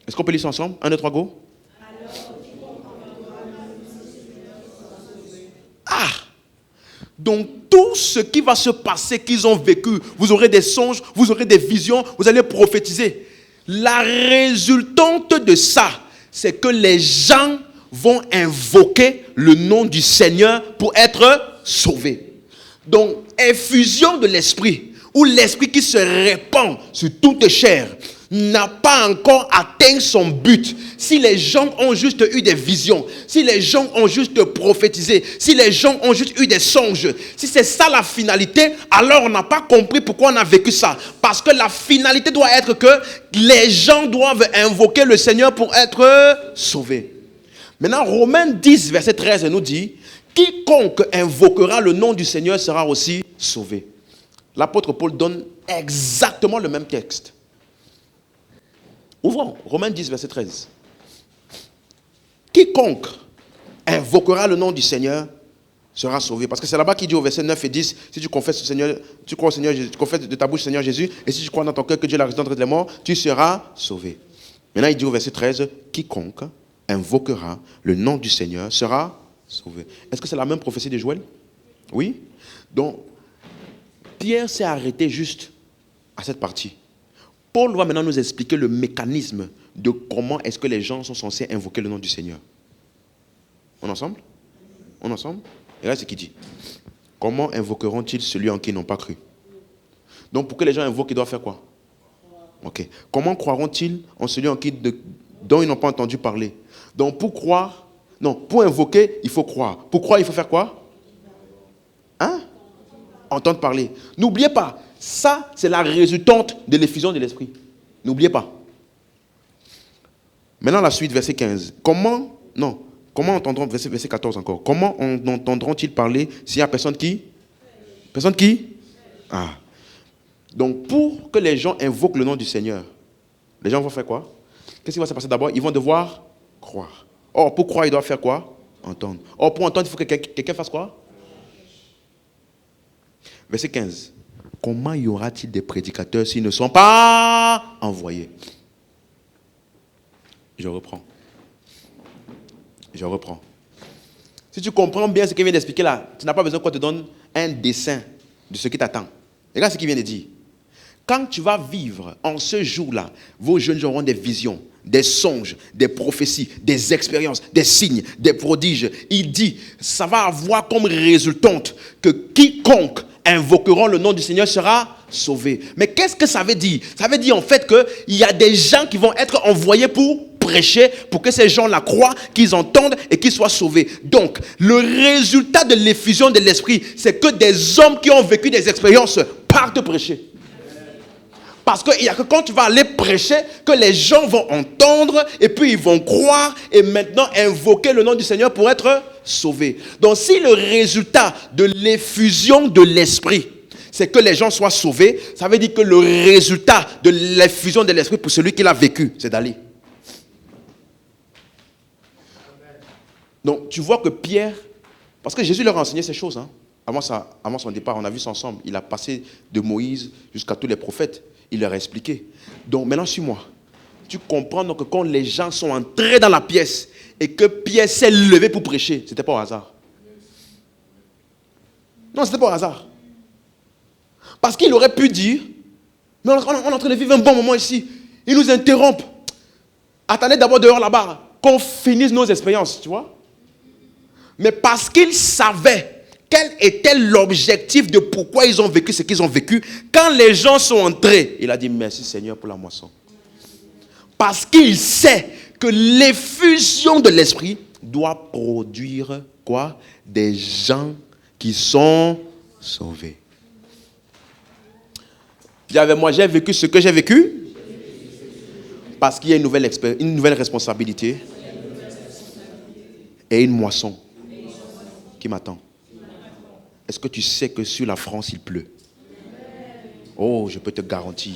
Est-ce qu'on peut lire ça ensemble? 1, 2, 3, go. Ah! Donc tout ce qui va se passer, qu'ils ont vécu, vous aurez des songes, vous aurez des visions, vous allez prophétiser. La résultante de ça, c'est que les gens vont invoquer le nom du Seigneur pour être sauvés. Donc, effusion de l'esprit, ou l'esprit qui se répand sur toute chair, n'a pas encore atteint son but. Si les gens ont juste eu des visions, si les gens ont juste prophétisé, si les gens ont juste eu des songes, si c'est ça la finalité, alors on n'a pas compris pourquoi on a vécu ça. Parce que la finalité doit être que les gens doivent invoquer le Seigneur pour être sauvés. Maintenant, Romains 10, verset 13 nous dit, quiconque invoquera le nom du Seigneur sera aussi sauvé. L'apôtre Paul donne exactement le même texte. Ouvrons, Romains 10, verset 13. Quiconque invoquera le nom du Seigneur sera sauvé. Parce que c'est là-bas qu'il dit au verset 9 et 10, si tu confesses au Seigneur, tu crois au Seigneur Jésus, tu confesses de ta bouche Seigneur Jésus, et si tu crois dans ton cœur que Dieu est la résidence entre les morts, tu seras sauvé. Maintenant, il dit au verset 13, quiconque invoquera le nom du Seigneur sera sauvé. Est-ce que c'est la même prophétie de Joël? Oui. Donc, Pierre s'est arrêté juste à cette partie. Paul va maintenant nous expliquer le mécanisme de comment est-ce que les gens sont censés invoquer le nom du Seigneur. On est ensemble? On est ensemble? Et là, c'est ce qu'il dit. Comment invoqueront-ils celui en qui ils n'ont pas cru? Donc, pour que les gens invoquent, ils doivent faire quoi? Ok. Comment croiront-ils en celui dont ils n'ont pas entendu parler? Donc, pour croire, non, pour invoquer, il faut croire. Pour croire, il faut faire quoi? Hein? Entendre parler. N'oubliez pas, ça, c'est la résultante de l'effusion de l'esprit. N'oubliez pas. Maintenant, la suite, verset 15. Comment entendront, verset 14 encore. Comment entendront-ils parler s'il n'y a personne qui? Personne qui? Ah. Donc, pour que les gens invoquent le nom du Seigneur, les gens vont faire quoi? Qu'est-ce qui va se passer d'abord? Ils vont devoir croire. Or, pour croire, ils doivent faire quoi? Entendre. Or, pour entendre, il faut que quelqu'un fasse quoi? Verset 15. Comment y aura-t-il des prédicateurs s'ils ne sont pas envoyés? Je reprends. Si tu comprends bien ce qu'il vient d'expliquer là, tu n'as pas besoin qu'on te donne un dessin de ce qui t'attend. Regarde ce qu'il vient de dire. Quand tu vas vivre en ce jour-là, vos jeunes auront des visions, des songes, des prophéties, des expériences, des signes, des prodiges. Il dit, ça va avoir comme résultante que quiconque invoqueront le nom du Seigneur sera sauvé. Mais qu'est-ce que ça veut dire? Ça veut dire en fait qu'il y a des gens qui vont être envoyés pour prêcher, pour que ces gens la croient, qu'ils entendent et qu'ils soient sauvés. Donc, le résultat de l'effusion de l'esprit, c'est que des hommes qui ont vécu des expériences partent prêcher. Parce qu'il n'y a que quand tu vas aller prêcher que les gens vont entendre et puis ils vont croire et maintenant invoquer le nom du Seigneur pour être sauvés. Donc si le résultat de l'effusion de l'esprit, c'est que les gens soient sauvés, ça veut dire que le résultat de l'effusion de l'esprit pour celui qui l'a vécu, c'est d'aller. Donc tu vois que Pierre, parce que Jésus leur a enseigné ces choses, hein. Avant son départ, on a vu ça ensemble. Il a passé de Moïse jusqu'à tous les prophètes. Il leur a expliqué. Donc maintenant, suis-moi. Tu comprends donc que quand les gens sont entrés dans la pièce et que Pierre s'est levé pour prêcher, ce n'était pas au hasard. Non, ce n'était pas au hasard. Parce qu'il aurait pu dire, mais on est en train de vivre un bon moment ici. Ils nous interrompent. Attendez d'abord dehors là-bas, qu'on finisse nos expériences, tu vois. Mais parce qu'ils savaient quel était l'objectif de pourquoi ils ont vécu ce qu'ils ont vécu, quand les gens sont entrés, il a dit merci Seigneur pour la moisson. Parce qu'il sait que l'effusion de l'esprit doit produire quoi? Des gens qui sont sauvés. Dis avec moi, j'ai vécu ce que j'ai vécu parce qu'il y a une nouvelle responsabilité et une moisson qui m'attend. Est-ce que tu sais que sur la France, il pleut? Oh, je peux te garantir.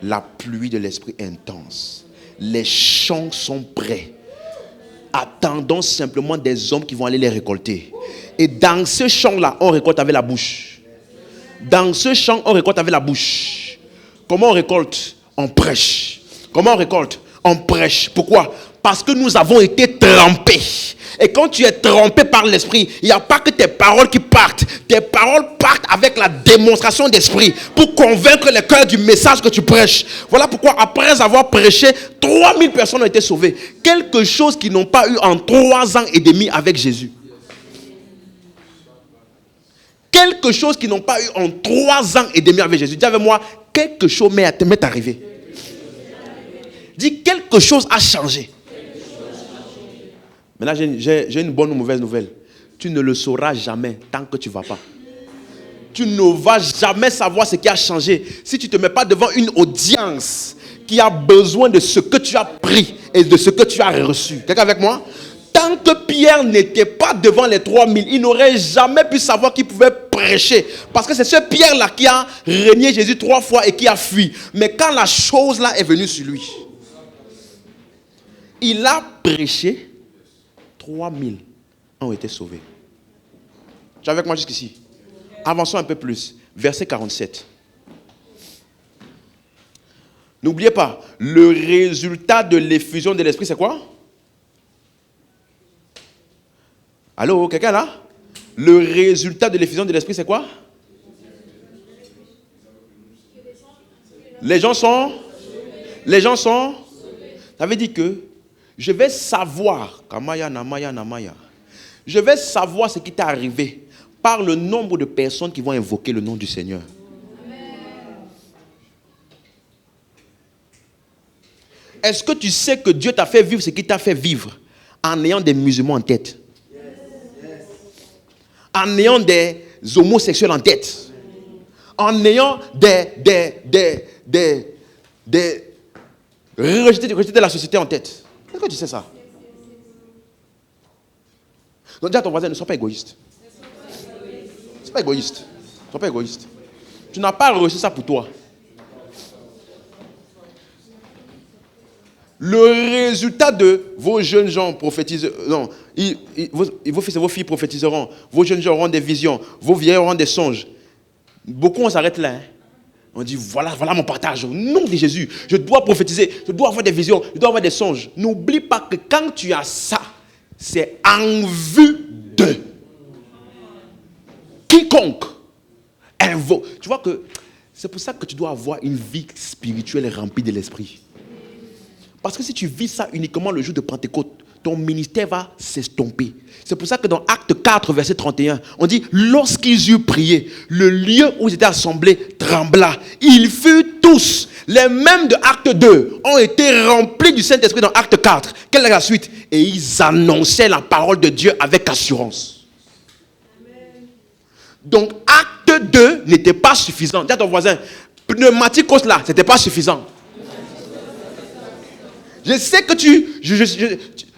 La pluie de l'esprit est intense. Les champs sont prêts. Attendons simplement des hommes qui vont aller les récolter. Et dans ce champ-là, on récolte avec la bouche. Dans ce champ, on récolte avec la bouche. Comment on récolte? On prêche. Comment on récolte? On prêche. Pourquoi? Parce que nous avons été trempés. Et quand tu es trempé par l'esprit, il n'y a pas que tes paroles qui partent. Tes paroles partent avec la démonstration d'esprit pour convaincre les cœurs du message que tu prêches. Voilà pourquoi après avoir prêché, 3000 personnes ont été sauvées. Quelque chose qu'ils n'ont pas eu en 3 ans et demi avec Jésus. Quelque chose qu'ils n'ont pas eu en 3 ans et demi avec Jésus. Dis avec moi, quelque chose m'est arrivé. Dis, quelque chose a changé. Maintenant, j'ai une bonne ou mauvaise nouvelle. Tu ne le sauras jamais tant que tu ne vas pas. Tu ne vas jamais savoir ce qui a changé si tu ne te mets pas devant une audience qui a besoin de ce que tu as pris et de ce que tu as reçu. Quelqu'un avec moi? Tant que Pierre n'était pas devant les 3000, il n'aurait jamais pu savoir qu'il pouvait prêcher. Parce que c'est ce Pierre-là qui a régné Jésus 3 fois et qui a fui. Mais quand la chose-là est venue sur lui, il a prêché. 3000 ont été sauvés. Tu es avec moi jusqu'ici? Avançons un peu plus. Verset 47. N'oubliez pas, le résultat de l'effusion de l'esprit, c'est quoi? Allô, quelqu'un là? Le résultat de l'effusion de l'esprit, c'est quoi? Les gens sont? Ça veut dire que je vais savoir, je vais savoir ce qui t'est arrivé par le nombre de personnes qui vont invoquer le nom du Seigneur. Est-ce que tu sais que Dieu t'a fait vivre ce qu'il t'a fait vivre en ayant des musulmans en tête? En ayant des homosexuels en tête? En ayant des rejetés de la société en tête? Est-ce que tu sais ça? Donc dis à ton voisin, ne sois pas égoïste. Ne sois pas égoïste. Ne sois pas égoïste. Tu n'as pas reçu ça pour toi. Le résultat de vos jeunes gens prophétisent, non, vos fils et vos filles prophétiseront, vos jeunes gens auront des visions, vos vieillards auront des songes. Beaucoup on s'arrête là. Hein. On dit, voilà mon partage. Au nom de Jésus, je dois prophétiser, je dois avoir des visions, je dois avoir des songes. N'oublie pas que quand tu as ça, c'est en vue de quiconque invoque. Tu vois que c'est pour ça que tu dois avoir une vie spirituelle remplie de l'esprit. Parce que si tu vis ça uniquement le jour de Pentecôte, ton ministère va s'estomper. C'est pour ça que dans Acte 4, verset 31, on dit, lorsqu'ils eurent prié, le lieu où ils étaient assemblés trembla. Ils furent tous, les mêmes de Acte 2, ont été remplis du Saint-Esprit dans Acte 4. Quelle est la suite? Et ils annonçaient la parole de Dieu avec assurance. Donc, Acte 2 n'était pas suffisant. Dis à ton voisin, pneumaticos là, ce n'était pas suffisant. Je sais que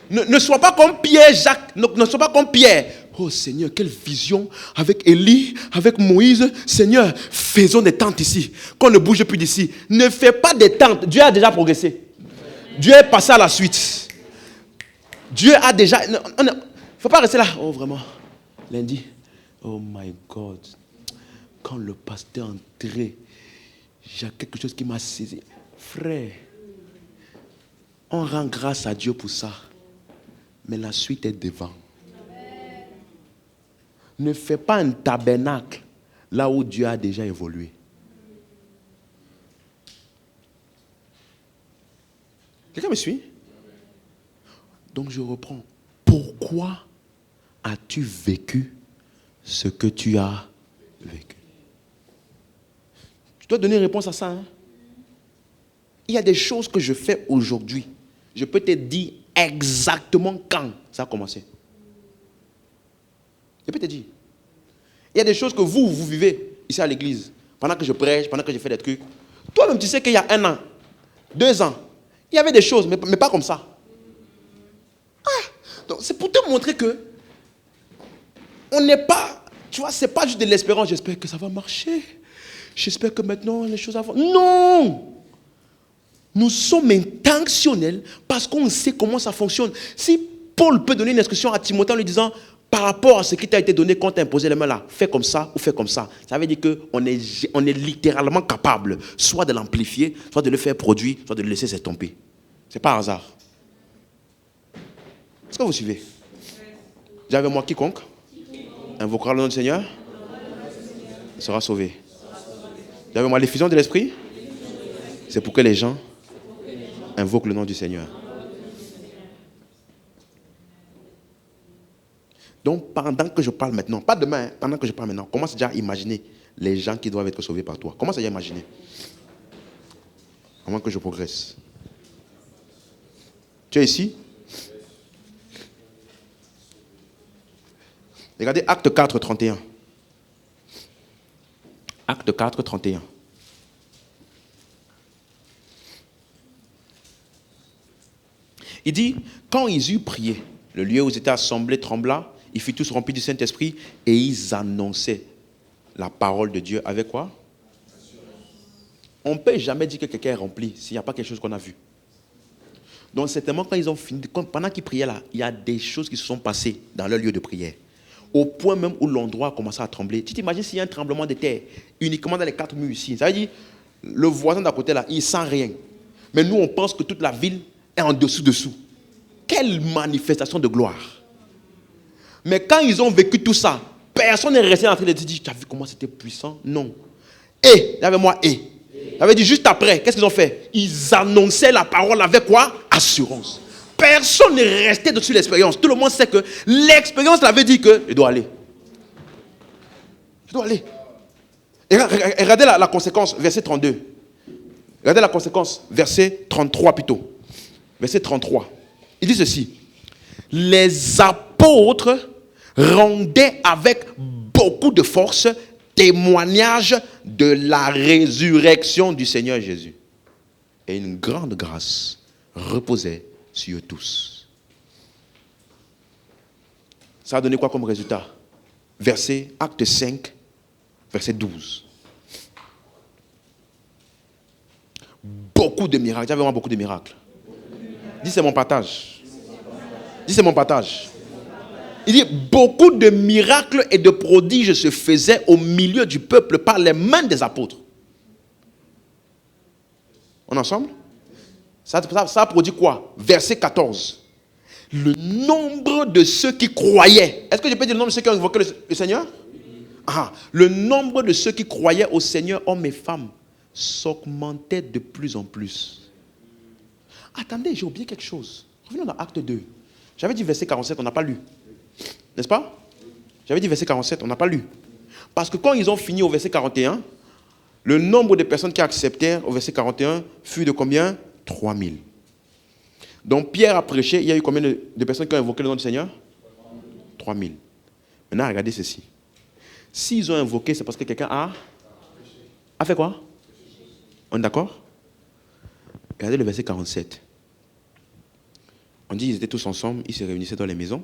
ne sois pas comme Pierre, Jacques, ne sois pas comme Pierre. Oh Seigneur, quelle vision avec Élie, avec Moïse. Seigneur, faisons des tentes ici. Qu'on ne bouge plus d'ici. Ne fais pas des tentes. Dieu a déjà progressé. Dieu est passé à la suite. Dieu a déjà... Il ne faut pas rester là. Oh vraiment, lundi. Oh my God. Quand le pasteur est entré, il y a quelque chose qui m'a saisi. Frère, on rend grâce à Dieu pour ça. Mais la suite est devant. Amen. Ne fais pas un tabernacle là où Dieu a déjà évolué. Quelqu'un me suit? Donc je reprends. Pourquoi as-tu vécu ce que tu as vécu? Tu dois donner une réponse à ça. Hein? Il y a des choses que je fais aujourd'hui. Je peux te dire exactement quand ça a commencé. Je peux te dire. Il y a des choses que vous vivez ici à l'église. Pendant que je prêche, pendant que je fais des trucs. Toi-même, tu sais qu'il y a 1 an, 2 ans, il y avait des choses, mais pas comme ça. Donc c'est pour te montrer que on n'est pas, tu vois, c'est pas juste de l'espérance. J'espère que ça va marcher. J'espère que maintenant les choses vont. Non! Nous sommes intentionnels parce qu'on sait comment ça fonctionne. Si Paul peut donner une instruction à Timothée en lui disant, par rapport à ce qui t'a été donné quand tu as imposé les mains là, fais comme ça ou fais comme ça. Ça veut dire qu'on est littéralement capable soit de l'amplifier, soit de le faire produire, soit de le laisser s'estomper. Ce n'est pas un hasard. Est-ce que vous suivez? Dis avec moi, quiconque invoquera le nom du Seigneur sera sauvé. Dis avec moi, l'effusion de l'esprit, c'est pour que les gens invoquent le nom du Seigneur. Donc, pendant que je parle maintenant, pas demain, hein, pendant que je parle maintenant, commence déjà à imaginer les gens qui doivent être sauvés par toi. Commence déjà à imaginer. Avant que je progresse. Tu es ici? Regardez Acte 4, 31. Acte 4, 31. Il dit, quand ils eurent prié, le lieu où ils étaient assemblés trembla, ils furent tous remplis du Saint-Esprit et ils annonçaient la parole de Dieu avec quoi? On ne peut jamais dire que quelqu'un est rempli s'il n'y a pas quelque chose qu'on a vu. Donc certainement quand ils ont fini, pendant qu'ils priaient là, il y a des choses qui se sont passées dans leur lieu de prière. Au point même où l'endroit a commencé à trembler. Tu t'imagines s'il y a un tremblement de terre uniquement dans les 4 murs ici. Ça veut dire, le voisin d'à côté là, il ne sent rien. Mais nous on pense que toute la ville est en dessous. Quelle manifestation de gloire. Mais quand ils ont vécu tout ça, personne n'est resté en train de dire, tu as vu comment c'était puissant? Non. Et, il y avait moi, et. Ça veut dire juste après, qu'est-ce qu'ils ont fait? Ils annonçaient la parole avec quoi? Assurance. Personne n'est resté dessus l'expérience. Tout le monde sait que l'expérience l'avait dit que je dois aller. Je dois aller. Et regardez la conséquence, verset 32. Regardez la conséquence, verset 33 plutôt. Verset 33. Il dit ceci. Les apôtres rendaient avec beaucoup de force témoignage de la résurrection du Seigneur Jésus. Et une grande grâce reposait sur eux tous. Ça a donné quoi comme résultat? Verset, acte 5, verset 12. Beaucoup de miracles. Il y avait vraiment beaucoup de miracles. Dis, c'est mon partage. Dis, c'est mon partage. Il dit, beaucoup de miracles et de prodiges se faisaient au milieu du peuple par les mains des apôtres. On est ensemble? Ça a produit quoi? Verset 14. Le nombre de ceux qui croyaient. Est-ce que je peux dire le nombre de ceux qui ont invoqué le Seigneur? Le nombre de ceux qui croyaient au Seigneur, hommes et femmes, s'augmentait de plus en plus. Attendez, j'ai oublié quelque chose. Revenons dans Acte 2. J'avais dit verset 47, on n'a pas lu. N'est-ce pas? J'avais dit verset 47, on n'a pas lu. Parce que quand ils ont fini au verset 41, le nombre de personnes qui acceptèrent au verset 41 fut de combien? 3000. Donc Pierre a prêché, il y a eu combien de personnes qui ont invoqué le nom du Seigneur? 3000. Maintenant, regardez ceci. S'ils ont invoqué, c'est parce que quelqu'un a fait quoi? On est d'accord? Regardez le verset 47. On dit qu'ils étaient tous ensemble, ils se réunissaient dans les maisons.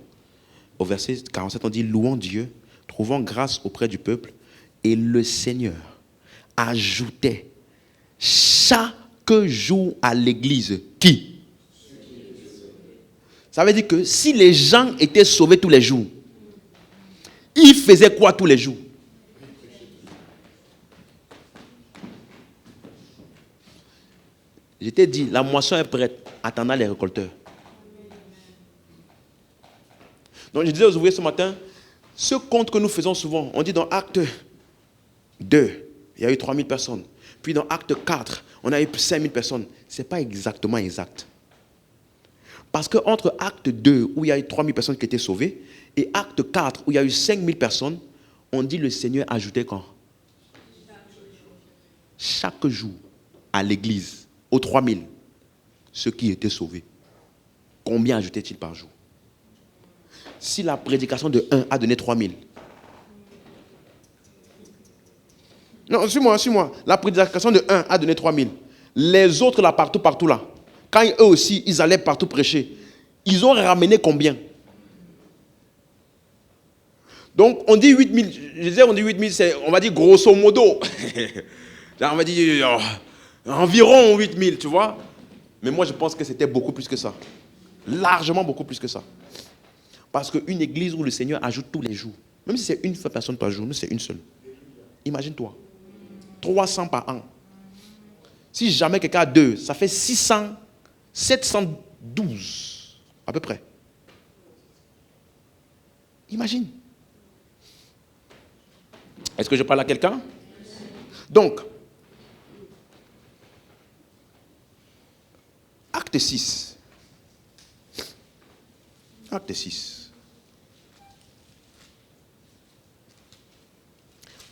Au verset 47, on dit, louons Dieu, trouvant grâce auprès du peuple, et le Seigneur ajoutait chaque jour à l'église. Qui? Ça veut dire que si les gens étaient sauvés tous les jours, ils faisaient quoi tous les jours? Je t'ai dit, la moisson est prête, attendant les récolteurs. Donc je disais aux ouvriers ce matin, ce compte que nous faisons souvent, on dit dans Acte 2, il y a eu 3000 personnes. Puis dans Acte 4, on a eu 5000 personnes. Ce n'est pas exactement exact. Parce qu'entre Acte 2, où il y a eu 3000 personnes qui étaient sauvées, et Acte 4, où il y a eu 5000 personnes, on dit le Seigneur ajoutait quand? Chaque jour, à l'église, aux 3000, ceux qui étaient sauvés. Combien ajoutait-il par jour? Si la prédication de 1 a donné 3000. Non, suis-moi. La prédication de 1 a donné 3000. Les autres là, partout là, quand eux aussi, ils allaient partout prêcher, ils ont ramené combien? Donc, on dit 8000. Je disais, on dit 8000, c'est, on va dire grosso modo. On va dire environ 8000, tu vois. Mais moi, je pense que c'était beaucoup plus que ça. Largement beaucoup plus que ça. Parce qu'une église où le Seigneur ajoute tous les jours, même si c'est une seule personne par jour, nous c'est une seule. Imagine-toi. 300 par an. Si jamais quelqu'un a 2, ça fait 600, 712 à peu près. Imagine. Est-ce que je parle à quelqu'un? Donc, acte 6. Acte 6.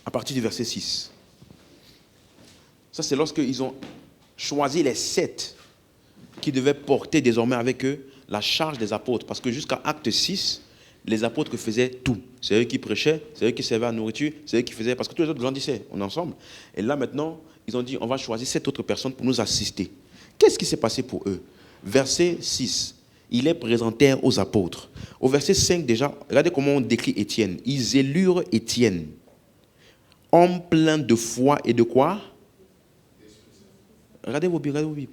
À partir du verset 6. Ça, c'est lorsqu'ils ont choisi les 7 qui devaient porter désormais avec eux la charge des apôtres. Parce que jusqu'à acte 6, les apôtres faisaient tout. C'est eux qui prêchaient, c'est eux qui servaient à la nourriture, c'est eux qui faisaient... Parce que tous les autres grandissaient, on est ensemble. Et là, maintenant, ils ont dit, on va choisir 7 autres personnes pour nous assister. Qu'est-ce qui s'est passé pour eux? Verset 6. Ils les présentèrent aux apôtres. Au verset 5 déjà, regardez comment on décrit Étienne. Ils élurent Étienne, homme plein de foi et de quoi? Regardez vos Bibles.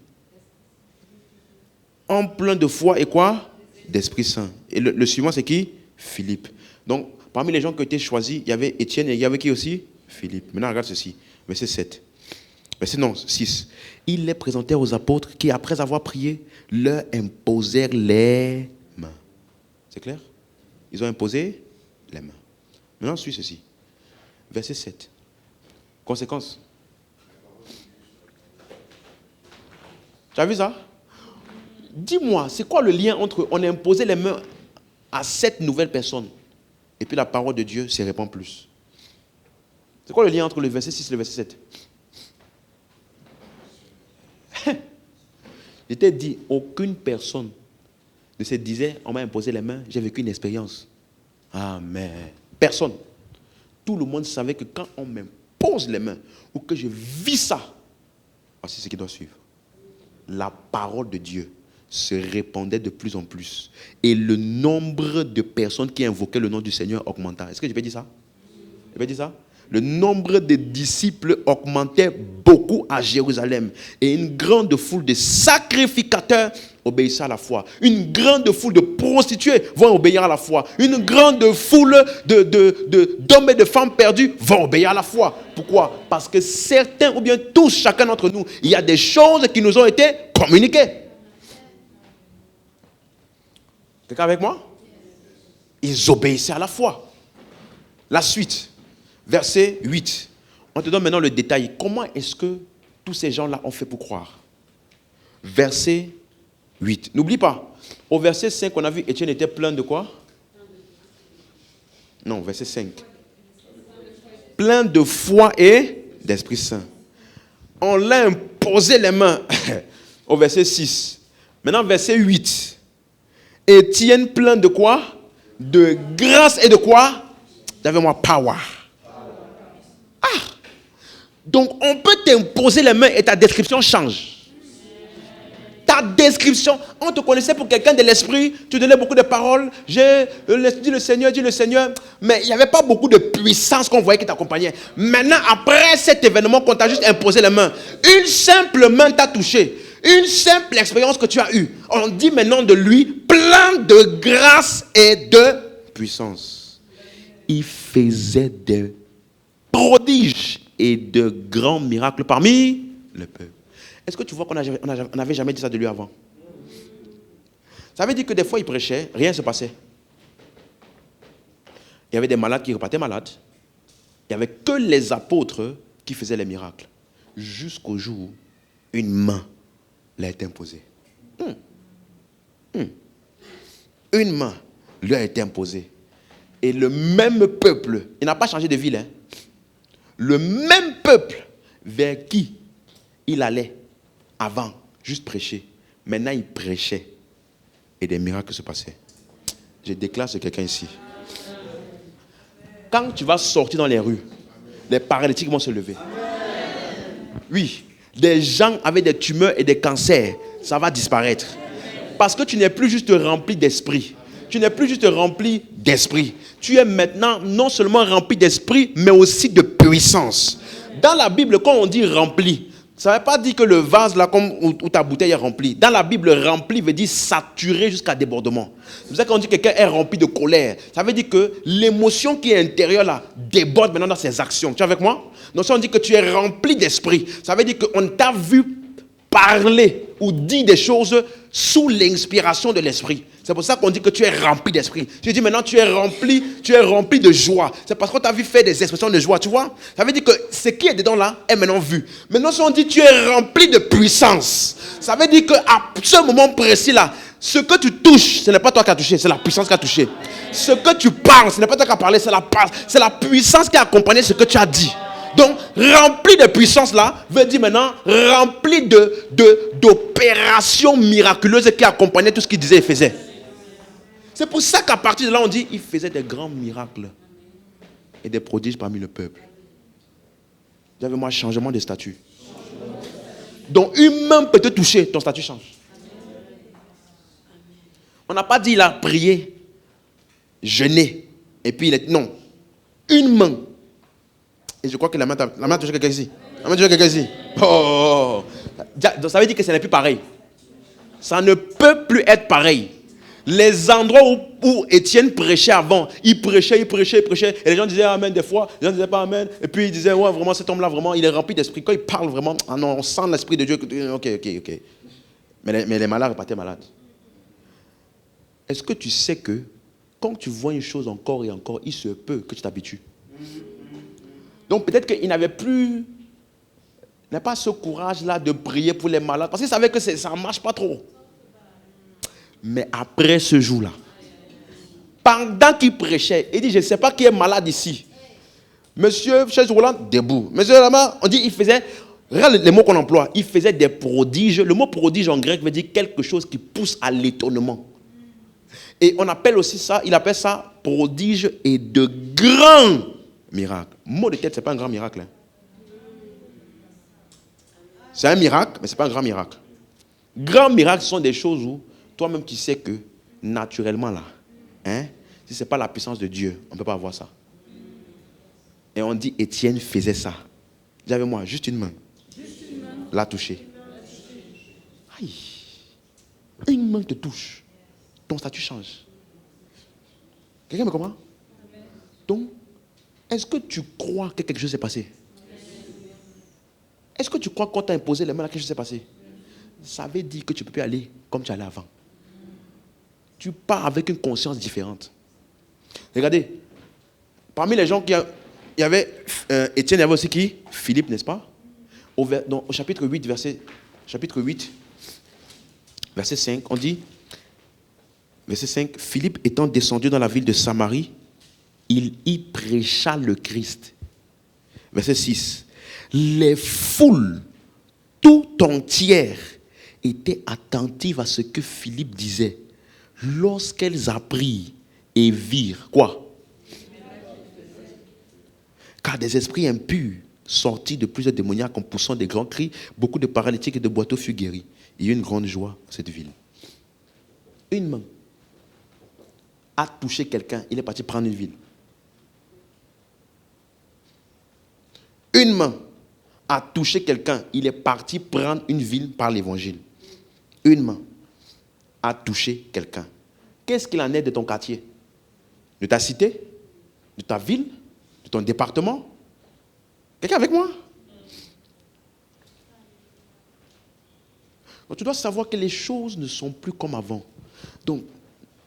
Homme plein de foi et quoi? D'Esprit Saint. Et le suivant, c'est qui? Philippe. Donc, parmi les gens qui ont été choisis, il y avait Étienne et il y avait qui aussi? Philippe. Maintenant, regarde ceci. Verset 7. Verset 6. Ils les présentèrent aux apôtres qui, après avoir prié, leur imposèrent les mains. C'est clair? Ils ont imposé les mains. Maintenant, suis ceci. Verset 7. Conséquence. Tu as vu ça? Dis-moi, c'est quoi le lien entre on a imposé les mains à 7 nouvelles personnes et puis la parole de Dieu se répand plus? C'est quoi le lien entre le verset 6 et le verset 7? Je t'ai dit, aucune personne ne se disait, on m'a imposé les mains, j'ai vécu une expérience. Amen. Personne. Tout le monde savait que quand on m'impose les mains ou que je vis ça, voici ce qui doit suivre. La parole de Dieu se répandait de plus en plus. Et le nombre de personnes qui invoquaient le nom du Seigneur augmenta. Est-ce que je peux dire ça? Je peux dire ça? Le nombre de disciples augmentait beaucoup à Jérusalem. Et une grande foule de sacrificateurs obéissaient à la foi. Une grande foule de prostituées vont obéir à la foi. Une grande foule d'hommes et de femmes perdus vont obéir à la foi. Pourquoi? Parce que certains, ou bien tous, chacun d'entre nous, il y a des choses qui nous ont été communiquées. Quelqu'un avec moi? Ils obéissaient à la foi. La suite. Verset 8. On te donne maintenant le détail. Comment est-ce que tous ces gens-là ont fait pour croire? Verset 8. N'oublie pas, au verset 5, on a vu Étienne était plein de quoi? Non, verset 5. Plein de foi et d'Esprit Saint. On l'a imposé les mains au verset 6. Maintenant, verset 8. Étienne plein de quoi? De grâce et de quoi? D'avez-moi power. Ah! Donc, on peut t'imposer les mains et ta description change. Ta description, on te connaissait pour quelqu'un de l'esprit, tu donnais beaucoup de paroles, dis le Seigneur, mais il n'y avait pas beaucoup de puissance qu'on voyait qui t'accompagnait. Maintenant, après cet événement qu'on t'a juste imposé les mains, une simple main t'a touché, une simple expérience que tu as eue, on dit maintenant de lui, plein de grâce et de puissance. Il faisait des prodiges et de grands miracles parmi le peuple. Est-ce que tu vois qu'on n'avait jamais dit ça de lui avant? Ça veut dire que des fois, il prêchait, rien ne se passait. Il y avait des malades qui repartaient malades. Il n'y avait que les apôtres qui faisaient les miracles. Jusqu'au jour où une main leur a été imposée. Une main lui a été imposée. Et le même peuple, il n'a pas changé de ville, hein. Le même peuple vers qui il allait avant, juste prêcher. Maintenant, il prêchait. Et des miracles se passaient. Je déclare sur quelqu'un ici. Quand tu vas sortir dans les rues, les paralytiques vont se lever. Oui, des gens avec des tumeurs et des cancers, ça va disparaître. Parce que tu n'es plus juste rempli d'esprit. Tu n'es plus juste rempli d'esprit. Tu es maintenant non seulement rempli d'esprit, mais aussi de puissance. Dans la Bible, quand on dit rempli, ça ne veut pas dire que le vase là, comme où ta bouteille est remplie. Dans la Bible, rempli veut dire saturé jusqu'à débordement. C'est pour ça qu'on dit que quelqu'un est rempli de colère. Ça veut dire que l'émotion qui est intérieure là déborde maintenant dans ses actions. Tu es avec moi? Donc si on dit que tu es rempli d'esprit, ça veut dire qu'on t'a vu parler ou dire des choses sous l'inspiration de l'esprit. C'est pour ça qu'on dit que tu es rempli d'esprit. Je dis maintenant tu es rempli de joie. C'est parce qu'on t'a vu faire des expressions de joie, tu vois. Ça veut dire que ce qui est dedans là est maintenant vu. Maintenant si on dit tu es rempli de puissance, ça veut dire qu'à ce moment précis là, ce que tu touches, ce n'est pas toi qui as touché, c'est la puissance qui a touché. Ce que tu parles, ce n'est pas toi qui as parlé, c'est la puissance qui a accompagné ce que tu as dit. Donc, rempli de puissance là, veut dire maintenant rempli d'opérations miraculeuses qui accompagnaient tout ce qu'il disait et faisait. C'est pour ça qu'à partir de là, on dit il faisait des grands miracles et des prodiges parmi le peuple. J'avais moi changement de statut. Donc, une main peut te toucher, ton statut change. On n'a pas dit il a prié, jeûné, et puis il est. Non. Une main. Et je crois que la main a touché quelqu'un ici. La main a touché quelqu'un ici. Oh. Donc ça veut dire que ce n'est plus pareil. Ça ne peut plus être pareil. Les endroits où Étienne prêchait avant, il prêchait. Et les gens disaient Amen des fois, les gens ne disaient pas Amen. Et puis ils disaient, ouais, vraiment, cet homme-là, vraiment, il est rempli d'esprit. Quand il parle vraiment, ah non, on sent l'esprit de Dieu. Ok. Mais les malades repartaient malades. Est-ce que tu sais que quand tu vois une chose encore et encore, il se peut que tu t'habitues? Donc peut-être qu'il n'avait pas ce courage-là de prier pour les malades. Parce qu'il savait que ça ne marche pas trop. Mais après ce jour-là, pendant qu'il prêchait, il dit, je ne sais pas qui est malade ici. Monsieur chaise roulante, debout. Monsieur Lama, on dit, il faisait, regarde les mots qu'on emploie, il faisait des prodiges. Le mot prodige en grec veut dire quelque chose qui pousse à l'étonnement. Et on appelle aussi ça, il appelle ça prodige et de grands miracles. Mot de tête, ce n'est pas un grand miracle. Hein. C'est un miracle, mais ce n'est pas un grand miracle. Grands miracles sont des choses où toi-même tu sais que naturellement là, hein, si ce n'est pas la puissance de Dieu, on ne peut pas avoir ça. Et on dit Étienne faisait ça. Dis avec moi, juste une main. L'a touché. Aïe. Une main te touche. Ton statut change. Quelqu'un me comprend? Donc, est-ce que tu crois que quelque chose s'est passé? Est-ce que tu crois qu'on t'a imposé les mains, quelque chose s'est passé? Ça veut dire que tu ne peux plus aller comme tu allais avant. Tu pars avec une conscience différente. Regardez, parmi les gens il y avait Étienne, il y avait aussi qui? Philippe, n'est-ce pas? Au chapitre 8, Verset 5, on dit, verset 5, Philippe étant descendu dans la ville de Samarie, il y prêcha le Christ. Verset 6, les foules tout entières étaient attentives à ce que Philippe disait. Lorsqu'elles apprirent et virent, quoi? Car des esprits impurs sortis de plusieurs démoniaques en poussant des grands cris, beaucoup de paralytiques et de boiteux furent guéris. Il y a eu une grande joie dans cette ville. Une main a touché quelqu'un, il est parti prendre une ville. Une main a touché quelqu'un, il est parti prendre une ville par l'évangile. Une main a touché quelqu'un. Qu'est-ce qu'il en est de ton quartier? De ta cité? De ta ville? De ton département? Quelqu'un avec moi? Donc, tu dois savoir que les choses ne sont plus comme avant. Donc,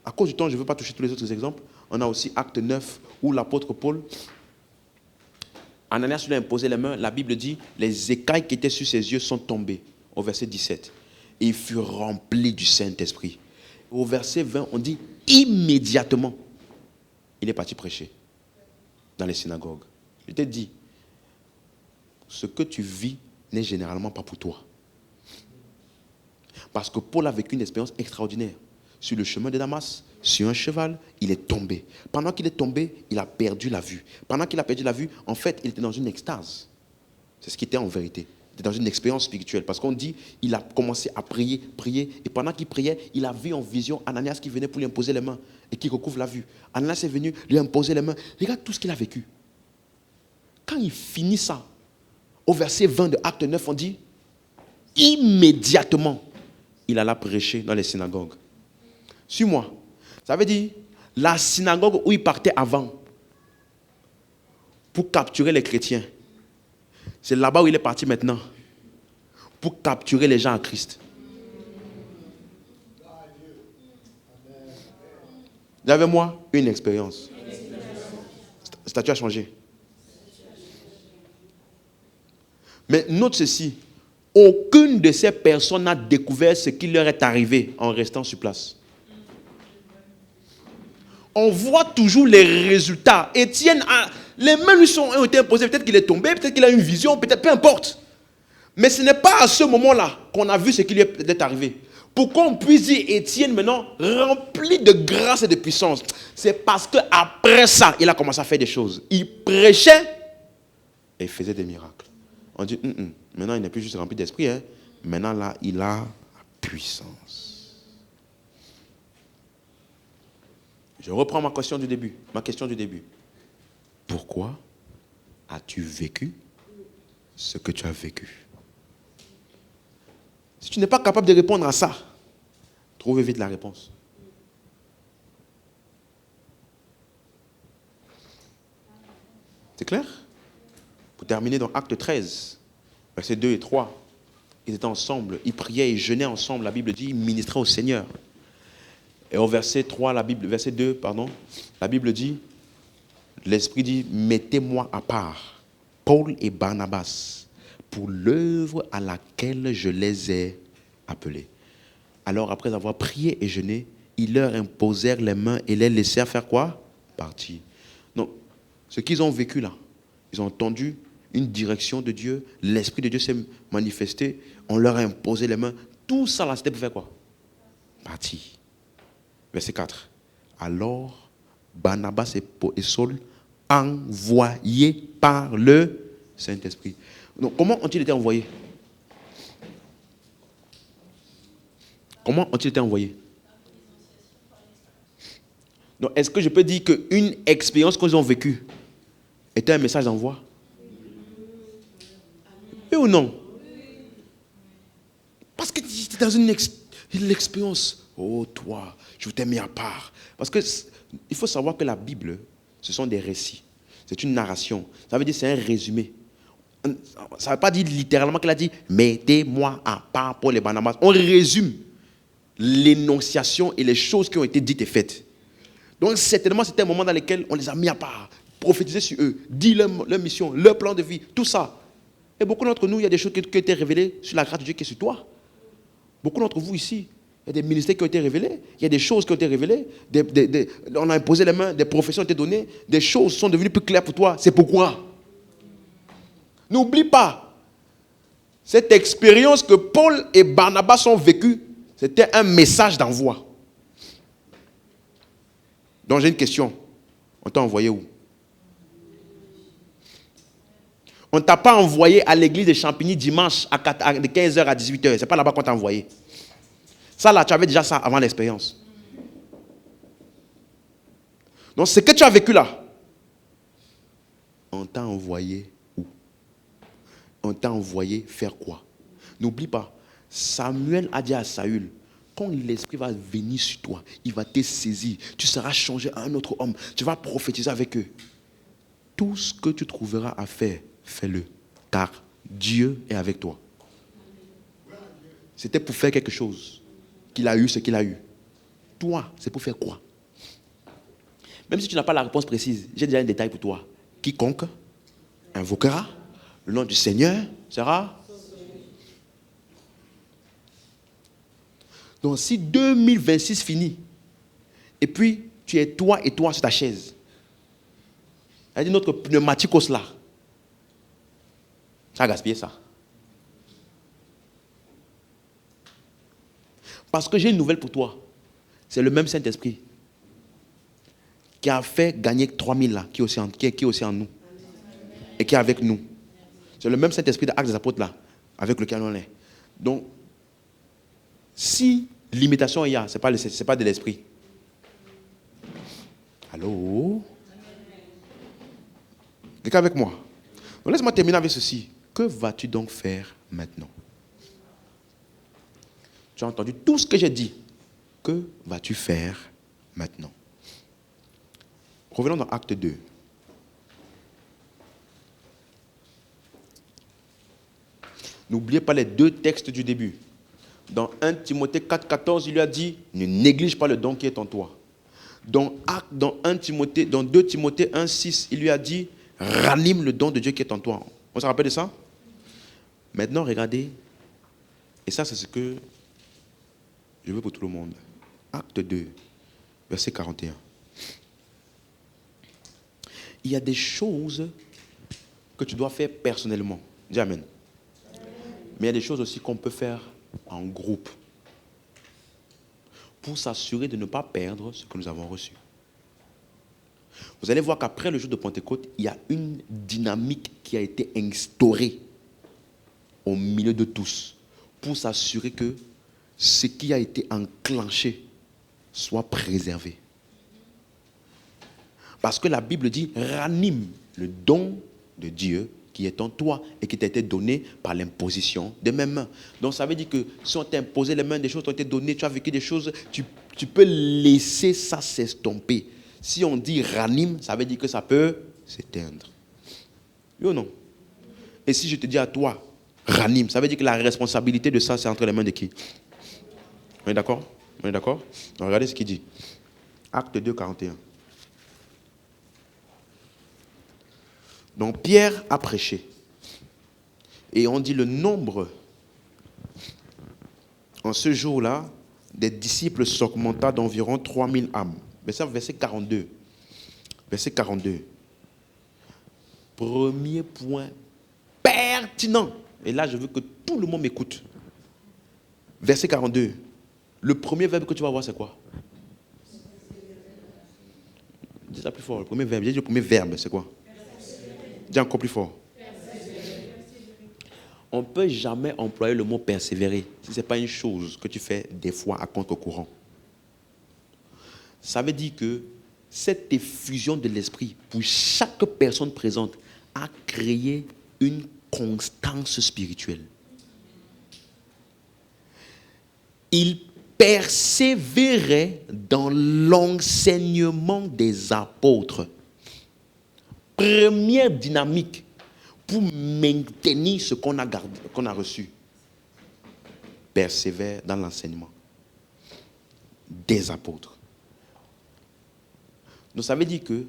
à cause du temps, je ne veux pas toucher tous les autres exemples. On a aussi Acte 9 où l'apôtre Paul, Ananias lui a imposé les mains. La Bible dit, les écailles qui étaient sur ses yeux sont tombées. Au verset 17. Et il fut rempli du Saint-Esprit. Au verset 20, on dit, immédiatement, il est parti prêcher dans les synagogues. Je t'ai dit, ce que tu vis n'est généralement pas pour toi. Parce que Paul a vécu une expérience extraordinaire. Sur le chemin de Damas, sur un cheval, il est tombé. Pendant qu'il est tombé, il a perdu la vue. Pendant qu'il a perdu la vue, en fait, il était dans une extase. C'est ce qui était en vérité. Il était dans une expérience spirituelle. Parce qu'on dit, il a commencé à prier, et pendant qu'il priait, il a vu en vision Ananias qui venait pour lui imposer les mains et qui recouvre la vue. Ananias est venu lui imposer les mains. Regarde tout ce qu'il a vécu. Quand il finit ça, au verset 20 de Acte 9, on dit, immédiatement, il alla prêcher dans les synagogues. Suis-moi. Ça veut dire, la synagogue où il partait avant pour capturer les chrétiens, c'est là-bas où il est parti maintenant pour capturer les gens à Christ. Vous avez moi une expérience. Le statut a changé. Mais note ceci, aucune de ces personnes n'a découvert ce qui leur est arrivé en restant sur place. On voit toujours les résultats. Étienne, les mains lui ont été imposées. Peut-être qu'il est tombé, peut-être qu'il a une vision, peut-être, peu importe. Mais ce n'est pas à ce moment-là qu'on a vu ce qui lui est arrivé. Pour qu'on puisse dire Étienne maintenant rempli de grâce et de puissance, c'est parce qu'après ça, il a commencé à faire des choses. Il prêchait et il faisait des miracles. On dit, maintenant il n'est plus juste rempli d'esprit. Maintenant là, il a la puissance. Je reprends ma question du début. Pourquoi as-tu vécu ce que tu as vécu? Si tu n'es pas capable de répondre à ça, trouve vite la réponse. C'est clair? Pour terminer dans Acte 13, versets 2 et 3, ils étaient ensemble, ils priaient et jeûnaient ensemble. La Bible dit, ils ministraient au Seigneur. Et au verset 3, verset 2, la Bible dit, l'Esprit dit, mettez-moi à part Paul et Barnabas pour l'œuvre à laquelle je les ai appelés. Alors, après avoir prié et jeûné, ils leur imposèrent les mains et les laissèrent faire quoi? Partir. Donc, ce qu'ils ont vécu là, ils ont entendu une direction de Dieu, l'Esprit de Dieu s'est manifesté, on leur a imposé les mains. Tout ça là, c'était pour faire quoi? Partir. Verset 4. Alors, Barnabas et Saul, envoyés par le Saint-Esprit. Donc, comment ont-ils été envoyés? Comment ont-ils été envoyés? Donc, est-ce que je peux dire qu'une expérience qu'ils ont vécue était un message d'envoi? Oui ou non? Parce que tu es dans une expérience. Oh, toi, je t'ai mis à part. Parce que il faut savoir que la Bible, ce sont des récits. C'est une narration. Ça veut dire c'est un résumé. Ça ne veut pas dire littéralement qu'elle a dit « mettez-moi à part pour les Barnabas ». On résume l'énonciation et les choses qui ont été dites et faites. Donc certainement, c'était un moment dans lequel on les a mis à part, prophétiser sur eux, dire leur mission, leur plan de vie, tout ça. Et beaucoup d'entre nous, il y a des choses qui ont été révélées sur la grâce de Dieu qui est sur toi. Beaucoup d'entre vous ici, Il y a des ministères qui ont été révélés. Il y a des choses qui ont été révélées. On a imposé les mains, des professions ont été données. Des choses sont devenues plus claires pour toi. C'est pourquoi. N'oublie pas, cette expérience que Paul et Barnabas ont vécue, c'était un message d'envoi. Donc j'ai une question. On t'a envoyé où? On ne t'a pas envoyé à l'église de Champigny dimanche de 15h à 18h. Ce n'est pas là-bas qu'on t'a envoyé. Ça là, tu avais déjà ça avant l'expérience. Donc ce que tu as vécu là, on t'a envoyé où? On t'a envoyé faire quoi? N'oublie pas, Samuel a dit à Saül, quand l'esprit va venir sur toi, il va te saisir, tu seras changé à un autre homme, tu vas prophétiser avec eux. Tout ce que tu trouveras à faire, fais-le, car Dieu est avec toi. C'était pour faire quelque chose qu'il a eu ce qu'il a eu. Toi, c'est pour faire quoi? Même si tu n'as pas la réponse précise, j'ai déjà un détail pour toi. Quiconque invoquera le nom du Seigneur sera. Donc si 2026 finit, et puis tu es toi et toi sur ta chaise, elle dit notre pneumaticos là, tu as gaspillé ça. Parce que j'ai une nouvelle pour toi. C'est le même Saint-Esprit qui a fait gagner 3000 là, qui est aussi en nous. Et qui est avec nous. C'est le même Saint-Esprit de Actes des Apôtres là, avec lequel on est. Donc, si l'imitation il y a, ce n'est pas de l'esprit. Allô? Quelqu'un avec moi? Donc, laisse-moi terminer avec ceci. Que vas-tu donc faire maintenant? Tu as entendu tout ce que j'ai dit. Que vas-tu faire maintenant? Revenons dans Acte 2. N'oubliez pas les deux textes du début. Dans 1 Timothée 4,14, il lui a dit, ne néglige pas le don qui est en toi. Dans 2 Timothée 1,6, il lui a dit, ranime le don de Dieu qui est en toi. On se rappelle de ça? Maintenant, regardez. Et ça, c'est ce que je veux pour tout le monde. Acte 2, verset 41. Il y a des choses que tu dois faire personnellement. Dis Amen. Mais il y a des choses aussi qu'on peut faire en groupe pour s'assurer de ne pas perdre ce que nous avons reçu. Vous allez voir qu'après le jour de Pentecôte, il y a une dynamique qui a été instaurée au milieu de tous pour s'assurer que ce qui a été enclenché soit préservé. Parce que la Bible dit, ranime le don de Dieu qui est en toi et qui t'a été donné par l'imposition de mes mains. Donc ça veut dire que si on t'a imposé les mains, des choses t'ont été données, tu as vécu des choses, tu peux laisser ça s'estomper. Si on dit ranime, ça veut dire que ça peut s'éteindre. Oui ou non? Et si je te dis à toi, ranime, ça veut dire que la responsabilité de ça, c'est entre les mains de qui? On est d'accord? On est d'accord? Donc regardez ce qu'il dit. Acte 2, 41. Donc Pierre a prêché. Et on dit le nombre, en ce jour-là, des disciples s'augmenta d'environ 3000 âmes. Mais ça, verset 42. Verset 42. Premier point pertinent. Et là, je veux que tout le monde m'écoute. Verset 42. Le premier verbe que tu vas voir, c'est quoi? Dis ça plus fort. Le premier verbe. J'ai dit le premier verbe, c'est quoi? Dis encore plus fort. On ne peut jamais employer le mot persévérer si ce n'est pas une chose que tu fais des fois à contre-courant. Ça veut dire que cette effusion de l'esprit pour chaque personne présente a créé une constance spirituelle. Il persévérait dans l'enseignement des apôtres. Première dynamique pour maintenir ce qu'on a gardé, qu'on a reçu. Persévère dans l'enseignement des apôtres. Donc ça veut dire que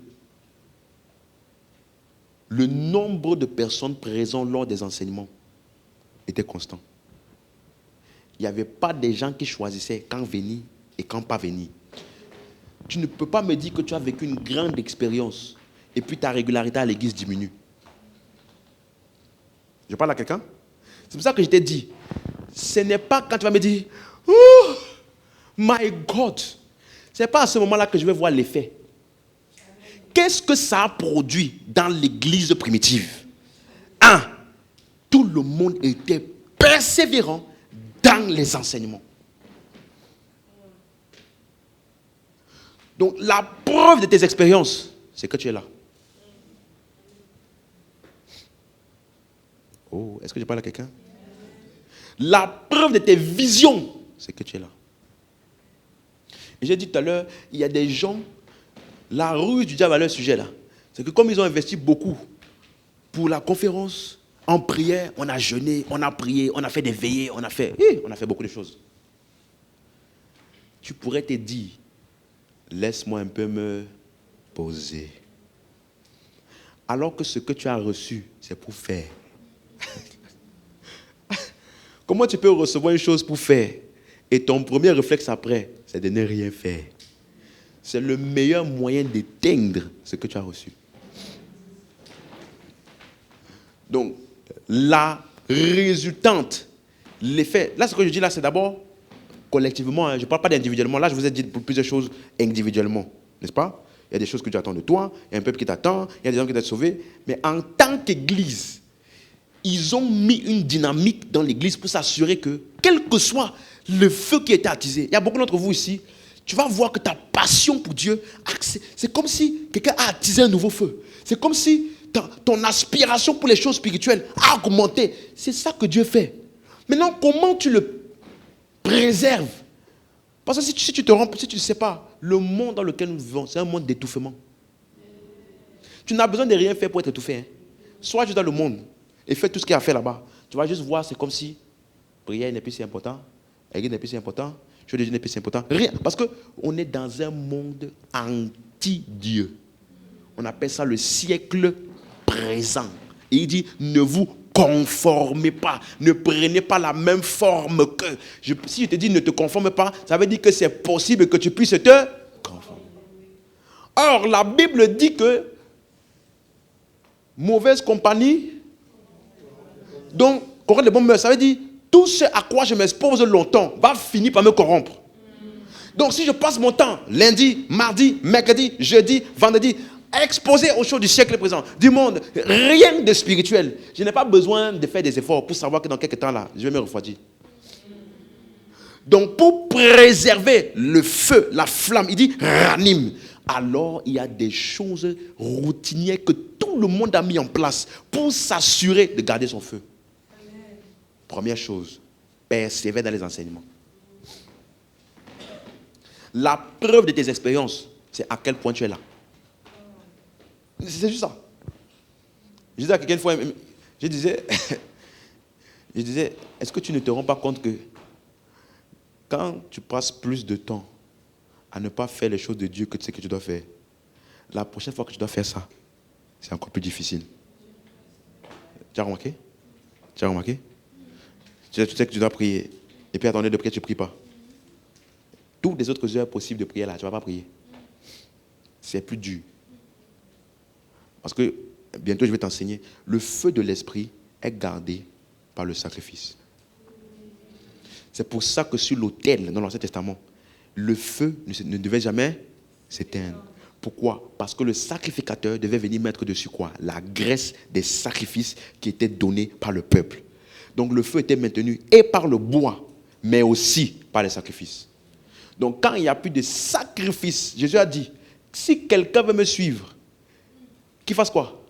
le nombre de personnes présentes lors des enseignements était constant. il n'y avait pas des gens qui choisissaient quand venir et quand pas venir. Tu ne peux pas me dire que tu as vécu une grande expérience et puis ta régularité à l'église diminue. Je parle à quelqu'un? C'est pour ça que je t'ai dit, ce n'est pas quand tu vas me dire, oh, my God, ce n'est pas à ce moment-là que je vais voir l'effet. Qu'est-ce que ça a produit dans l'église primitive? Tout le monde était persévérant dans les enseignements. Donc, la preuve de tes expériences, c'est que tu es là. Oh, est-ce que je parle à quelqu'un? La preuve de tes visions, c'est que tu es là. Et j'ai dit tout à l'heure, il y a des gens, la ruse du diable à leur sujet là, c'est que comme ils ont investi beaucoup pour la conférence, en prière, on a jeûné, on a prié, on a fait des veillées, on a fait beaucoup de choses. Tu pourrais te dire, laisse-moi un peu me poser. Alors que ce que tu as reçu, c'est pour faire. Comment tu peux recevoir une chose pour faire et ton premier réflexe après, c'est de ne rien faire? C'est le meilleur moyen d'éteindre ce que tu as reçu. Donc, la résultante, l'effet, là ce que je dis là, c'est d'abord collectivement, je ne parle pas d'individuellement, là je vous ai dit plusieurs choses individuellement, n'est-ce pas? Il y a des choses que tu attends de toi, il y a un peuple qui t'attend, il y a des gens qui doivent être sauvés, mais en tant qu'église, ils ont mis une dynamique dans l'église pour s'assurer que, quel que soit le feu qui était attisé, il y a beaucoup d'entre vous ici, tu vas voir que ta passion pour Dieu, c'est comme si quelqu'un a attisé un nouveau feu. C'est comme si ton aspiration pour les choses spirituelles a augmenté. C'est ça que Dieu fait. Maintenant, comment tu le préserves? Parce que si tu te rends, si tu ne sais pas, le monde dans lequel nous vivons, c'est un monde d'étouffement. Tu n'as besoin de rien faire pour être étouffé. Hein. Sois juste dans le monde et fais tout ce qu'il y a à faire là-bas. Tu vas juste voir, c'est comme si prière n'est plus si important, église n'est plus si important, je n'est plus si important. Rien. Parce qu'on est dans un monde anti-Dieu. On appelle ça le siècle présent. Et il dit, ne vous conformez pas. Ne prenez pas la même forme que... si je te dis ne te conforme pas, ça veut dire que c'est possible que tu puisses te conformer. Or, la Bible dit que mauvaise compagnie, donc, corrompre les bonnes mœurs, ça veut dire tout ce à quoi je m'expose longtemps va finir par me corrompre. Donc, si je passe mon temps, lundi, mardi, mercredi, jeudi, vendredi, exposé aux choses du siècle présent, du monde, rien de spirituel, je n'ai pas besoin de faire des efforts pour savoir que dans quelques temps là, je vais me refroidir. Donc, pour préserver le feu, la flamme, il dit ranime. Alors, il y a des choses routinières que tout le monde a mis en place pour s'assurer de garder son feu. Amen. Première chose, persévère dans les enseignements. La preuve de tes expériences, c'est à quel point tu es là. C'est juste ça. Je disais à quelqu'un une fois, je disais, est-ce que tu ne te rends pas compte que quand tu passes plus de temps à ne pas faire les choses de Dieu que tu sais que tu dois faire, la prochaine fois que tu dois faire ça, c'est encore plus difficile. Tu as remarqué? Tu as remarqué? Tu sais que tu dois prier, et puis à ton heure de prière, tu ne pries pas. Toutes les autres heures possibles de prière là, tu ne vas pas prier. C'est plus dur. Parce que, bientôt je vais t'enseigner, le feu de l'esprit est gardé par le sacrifice. C'est pour ça que sur l'autel, dans l'Ancien Testament, le feu ne devait jamais s'éteindre. Pourquoi? Parce que le sacrificateur devait venir mettre dessus quoi? La graisse des sacrifices qui étaient donnés par le peuple. Donc le feu était maintenu et par le bois, mais aussi par les sacrifices. Donc quand il n'y a plus de sacrifices, Jésus a dit, si quelqu'un veut me suivre, qu'il fasse quoi?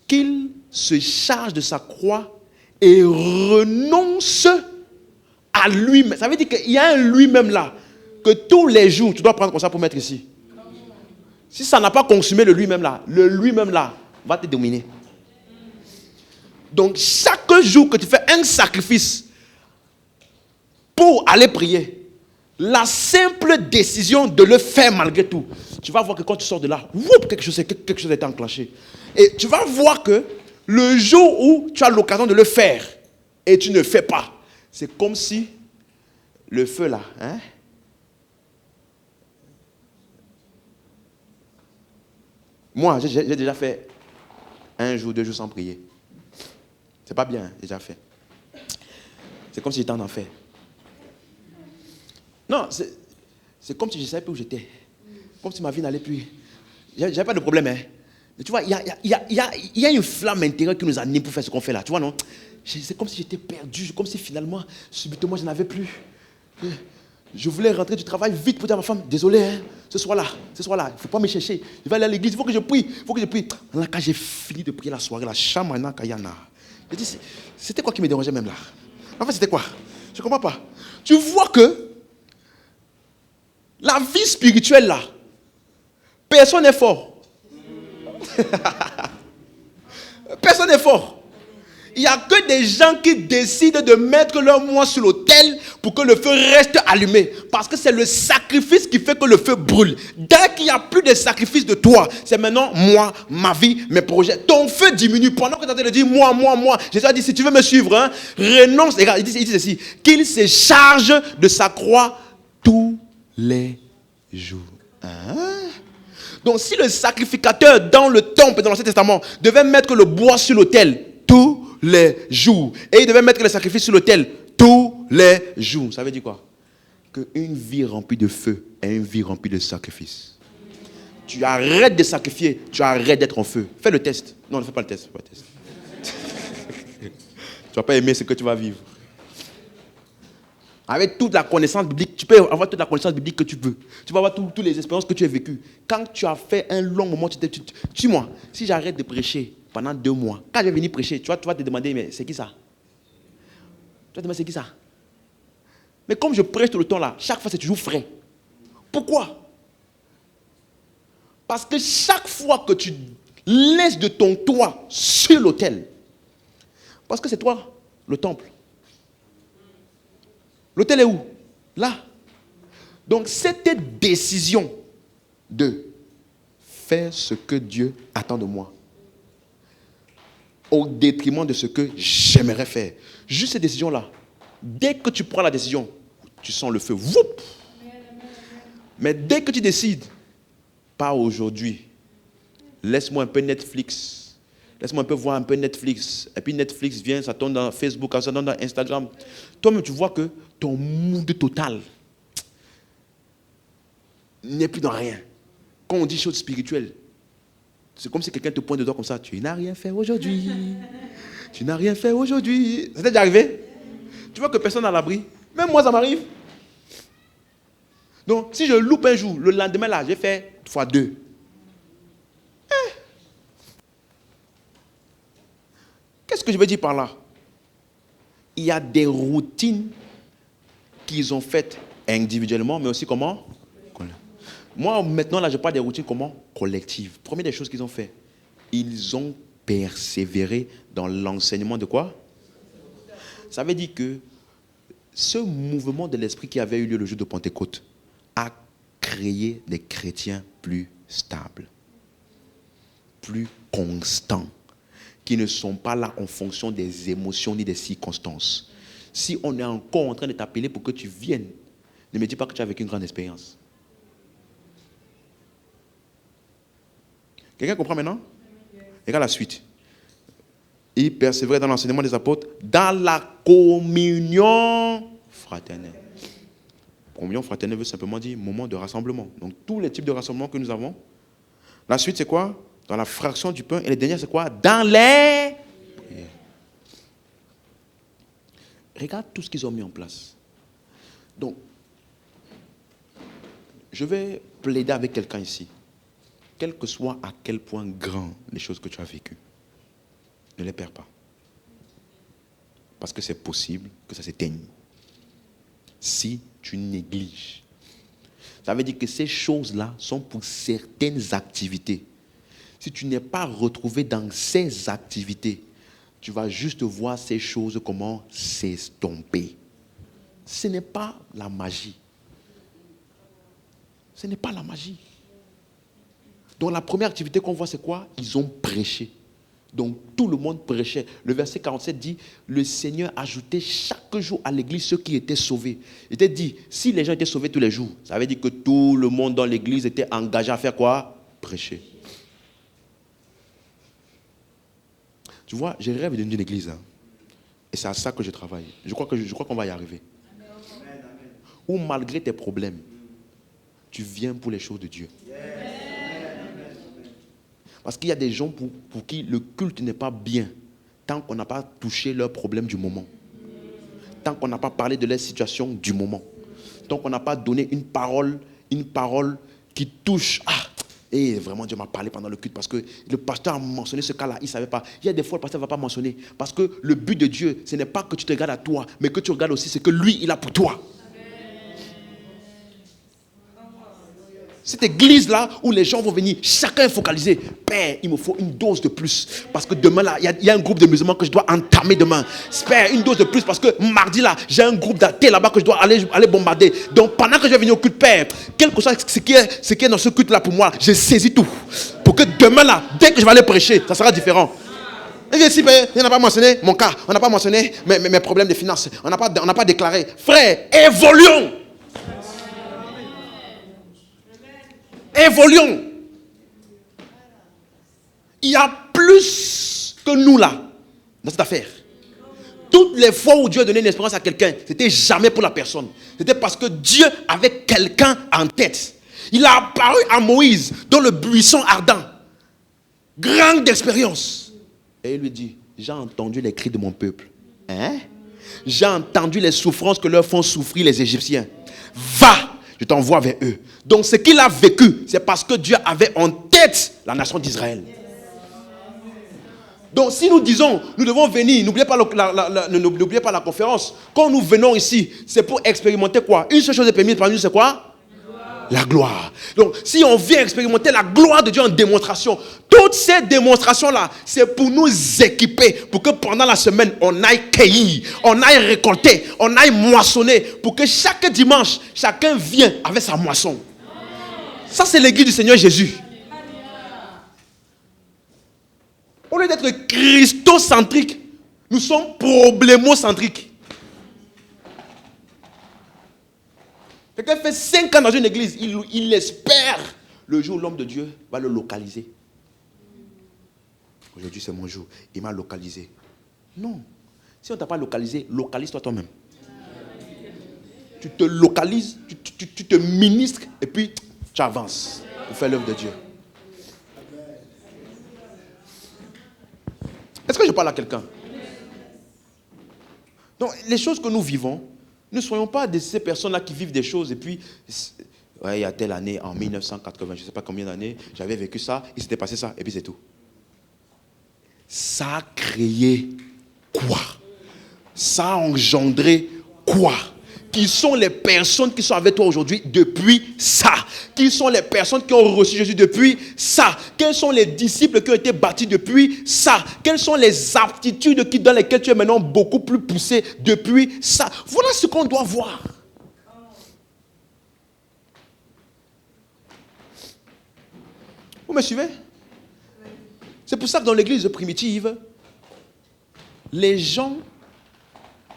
Qu'il se charge de sa croix et renonce à lui-même. Ça veut dire qu'il y a un lui-même là, que tous les jours, tu dois prendre comme ça pour mettre ici. Si ça n'a pas consumé le lui-même là va te dominer. Donc chaque jour que tu fais un sacrifice pour aller prier, la simple décision de le faire malgré tout, tu vas voir que quand tu sors de là, quelque chose a été enclenché. Et tu vas voir que le jour où tu as l'occasion de le faire et tu ne fais pas, c'est comme si le feu là, hein? Moi, j'ai déjà fait 1 jour, 2 jours sans prier. C'est pas bien, j'ai déjà fait. C'est comme si j'étais en enfer. Non, c'est comme si je ne savais plus où j'étais. Comme si ma vie n'allait plus. J'avais pas de problème, hein. Mais tu vois, il y a une flamme intérieure qui nous anime pour faire ce qu'on fait là. Tu vois, non? C'est comme si j'étais perdu, comme si finalement, subitement, je n'avais plus. Je voulais rentrer du travail vite pour dire à ma femme, désolé, hein, ce soir-là, il ne faut pas me chercher. Je vais aller à l'église, il faut que je prie, Là, quand j'ai fini de prier la soirée, la chamana kayana. J'ai dit, c'était quoi qui me dérangeait même là? En fait, c'était quoi? Je ne comprends pas. Tu vois que la vie spirituelle là, personne n'est fort. Personne n'est fort. Il n'y a que des gens qui décident de mettre leur moi sur l'autel pour que le feu reste allumé. Parce que c'est le sacrifice qui fait que le feu brûle. Dès qu'il n'y a plus de sacrifice de toi, c'est maintenant moi, ma vie, mes projets. Ton feu diminue. Pendant que tu es en train de dire moi. Jésus a dit, si tu veux me suivre, hein, renonce. Regarde, il dit ceci, qu'il se charge de sa croix tous les jours. Hein? Donc si le sacrificateur dans le temple, dans l'Ancien Testament, devait mettre le bois sur l'autel tous les jours, et il devait mettre le sacrifice sur l'autel tous les jours, ça veut dire quoi? Qu'une vie remplie de feu est une vie remplie de sacrifice. Tu arrêtes de sacrifier, tu arrêtes d'être en feu. Fais le test. Non, ne fais pas le test. Tu ne vas pas aimer ce que tu vas vivre. Avec toute la connaissance biblique, tu peux avoir toute la connaissance biblique que tu veux. Tu vas avoir toutes les expériences que tu as vécues. Quand tu as fait un long moment, dis-moi, si j'arrête de prêcher pendant 2 mois, quand je vais venir prêcher, tu vas te demander, mais c'est qui ça? Tu vas te demander, c'est qui ça? Mais comme je prêche tout le temps là, chaque fois c'est toujours frais. Pourquoi? Parce que chaque fois que tu laisses de ton toit sur l'autel, parce que c'est toi, le temple. L'autel est où? Là. Donc, cette décision de faire ce que Dieu attend de moi, au détriment de ce que j'aimerais faire. Juste cette décision-là. Dès que tu prends la décision, tu sens le feu. Woup! Mais dès que tu décides, pas aujourd'hui, laisse-moi un peu Netflix. Laisse-moi un peu voir un peu Netflix. Et puis Netflix vient, ça tombe dans Facebook, ça tombe dans Instagram. Toi-même, tu vois que ton mood total n'est plus dans rien. Quand on dit chose spirituelle, c'est comme si quelqu'un te pointe le doigt comme ça. Tu n'as rien fait aujourd'hui. Tu n'as rien fait aujourd'hui. Ça t'est déjà arrivé? Tu vois que personne n'a l'abri. Même moi, ça m'arrive. Donc, si je loupe un jour, le lendemain, là, j'ai fait x2. Qu'est-ce que je veux dire par là? Il y a des routines qu'ils ont faites individuellement, mais aussi comment? Moi, maintenant, là, je parle des routines comment? Collectives. Première des choses qu'ils ont fait, ils ont persévéré dans l'enseignement de quoi? Ça veut dire que ce mouvement de l'esprit qui avait eu lieu le jour de Pentecôte a créé des chrétiens plus stables, plus constants, qui ne sont pas là en fonction des émotions ni des circonstances. Si on est encore en train de t'appeler pour que tu viennes, ne me dis pas que tu as vécu une grande expérience. Quelqu'un comprend maintenant? Regarde la suite. Il persévérait dans l'enseignement des apôtres, dans la communion fraternelle. Communion fraternelle veut simplement dire moment de rassemblement. Donc tous les types de rassemblements que nous avons. La suite c'est quoi? Dans la fraction du pain. Et les dernières c'est quoi? Dans les prières. Regarde tout ce qu'ils ont mis en place. Donc, je vais plaider avec quelqu'un ici. Quel que soit à quel point grand les choses que tu as vécues, ne les perds pas. Parce que c'est possible que ça s'éteigne. Si tu négliges. Ça veut dire que ces choses-là sont pour certaines activités. Si tu n'es pas retrouvé dans ces activités, tu vas juste voir ces choses comment s'estomper. Ce n'est pas la magie. Ce n'est pas la magie. Donc la première activité qu'on voit, c'est quoi? Ils ont prêché. Donc tout le monde prêchait. Le verset 47 dit, le Seigneur ajoutait chaque jour à l'église ceux qui étaient sauvés. Il était dit, si les gens étaient sauvés tous les jours, ça veut dire que tout le monde dans l'église était engagé à faire quoi? Prêcher. Tu vois, je rêve d'une église. Hein. Et c'est à ça que je travaille. Je crois qu'on va y arriver. Où malgré tes problèmes, tu viens pour les choses de Dieu. Parce qu'il y a des gens pour qui le culte n'est pas bien tant qu'on n'a pas touché leurs problèmes du moment. Tant qu'on n'a pas parlé de leur situation du moment. Tant qu'on n'a pas donné une parole qui touche. Et vraiment Dieu m'a parlé pendant le culte parce que le pasteur a mentionné ce cas-là, il ne savait pas. Il y a des fois le pasteur ne va pas mentionner. Parce que le but de Dieu, ce n'est pas que tu te regardes à toi, mais que tu regardes aussi ce que lui, il a pour toi. Cette église-là où les gens vont venir, chacun est focalisé. Père, il me faut une dose de plus. Parce que demain, là, il y a un groupe de musulmans que je dois entamer demain. Père, une dose de plus parce que mardi, là, j'ai un groupe d'athées là-bas que je dois aller bombarder. Donc, pendant que je vais venir au culte, Père, quel que soit ce qui est dans ce culte-là pour moi, je saisis tout. Pour que demain, là, dès que je vais aller prêcher, ça sera différent. Et ici, on n'a pas mentionné mon cas. On n'a pas mentionné mes problèmes de finances. On n'a pas déclaré. Frère, évoluons. Évoluons. Il y a plus que nous là, dans cette affaire. Toutes les fois où Dieu a donné une espérance à quelqu'un, c'était jamais pour la personne. C'était parce que Dieu avait quelqu'un en tête. Il a apparu à Moïse dans le buisson ardent. Grande expérience. Et il lui dit, j'ai entendu les cris de mon peuple. Hein? J'ai entendu les souffrances que leur font souffrir les Égyptiens. Va! Je t'envoie vers eux. Donc ce qu'il a vécu, c'est parce que Dieu avait en tête la nation d'Israël. Donc si nous disons, nous devons venir, n'oubliez pas la conférence. Quand nous venons ici, c'est pour expérimenter quoi? Une seule chose est permise parmi nous, c'est quoi? La gloire. Donc si on vient expérimenter la gloire de Dieu en démonstration, toutes ces démonstrations-là, c'est pour nous équiper, pour que pendant la semaine, on aille cueillir, on aille récolter, on aille moissonner, pour que chaque dimanche, chacun vienne avec sa moisson. Ça, c'est l'église du Seigneur Jésus. Au lieu d'être christocentrique, nous sommes problémocentriques. Quelqu'un fait 5 ans dans une église, il espère le jour où l'homme de Dieu va le localiser. Aujourd'hui, c'est mon jour. Il m'a localisé. Non. Si on ne t'a pas localisé, localise-toi toi-même. Tu te localises, tu te ministres et puis tu avances pour faire l'œuvre de Dieu. Est-ce que je parle à quelqu'un? Donc, les choses que nous vivons, ne soyons pas de ces personnes-là qui vivent des choses et puis, ouais, il y a telle année, en 1980, je ne sais pas combien d'années, j'avais vécu ça, il s'était passé ça, et puis c'est tout. Ça a créé quoi? Ça a engendré quoi? Qui sont les personnes qui sont avec toi aujourd'hui depuis ça? Qui sont les personnes qui ont reçu Jésus depuis ça? Quels sont les disciples qui ont été bâtis depuis ça? Quelles sont les aptitudes dans lesquelles tu es maintenant beaucoup plus poussé depuis ça? Voilà ce qu'on doit voir. Vous me suivez? C'est pour ça que dans l'église primitive, les gens,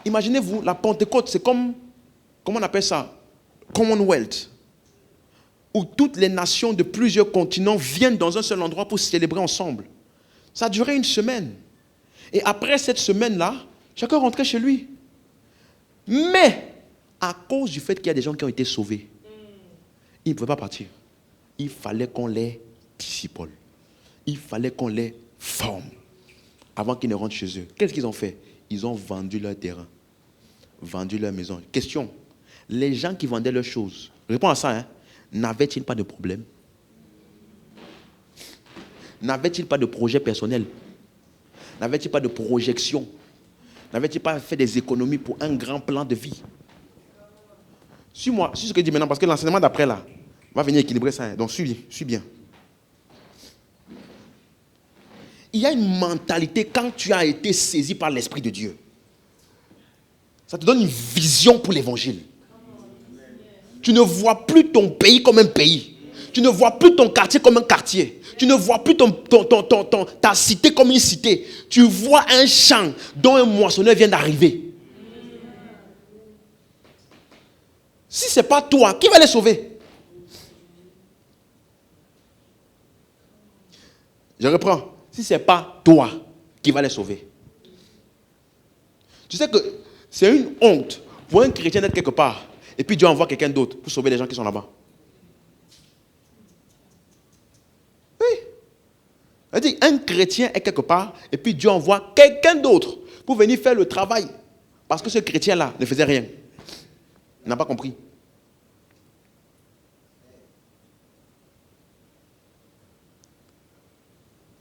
imaginez-vous, la Pentecôte, c'est comme, comment on appelle ça? Commonwealth. Où toutes les nations de plusieurs continents viennent dans un seul endroit pour célébrer ensemble. Ça a duré 1 semaine. Et après cette semaine-là, chacun rentrait chez lui. Mais, à cause du fait qu'il y a des gens qui ont été sauvés, ils ne pouvaient pas partir. Il fallait qu'on les discipule. Il fallait qu'on les forme avant qu'ils ne rentrent chez eux. Qu'est-ce qu'ils ont fait? Ils ont vendu leur terrain, vendu leur maison. Question, les gens qui vendaient leurs choses, réponds à ça, hein, n'avaient-ils pas de problème? N'avaient-ils pas de projet personnel? N'avaient-ils pas de projection? N'avaient-ils pas fait des économies pour un grand plan de vie? Suis-moi, suis ce que je dis maintenant, parce que l'enseignement d'après là va venir équilibrer ça. Hein. Donc suis bien. Il y a une mentalité quand tu as été saisi par l'Esprit de Dieu. Ça te donne une vision pour l'évangile. Tu ne vois plus ton pays comme un pays. Tu ne vois plus ton quartier comme un quartier. Tu ne vois plus ta cité comme une cité. Tu vois un champ dont un moissonneur vient d'arriver. Si ce n'est pas toi, qui va les sauver? Je reprends. Si ce n'est pas toi qui va les sauver. Tu sais que c'est une honte pour un chrétien d'être quelque part et puis Dieu envoie quelqu'un d'autre pour sauver les gens qui sont là-bas. Oui. C'est-à-dire, un chrétien est quelque part et puis Dieu envoie quelqu'un d'autre pour venir faire le travail. Parce que ce chrétien-là ne faisait rien. Il n'a pas compris.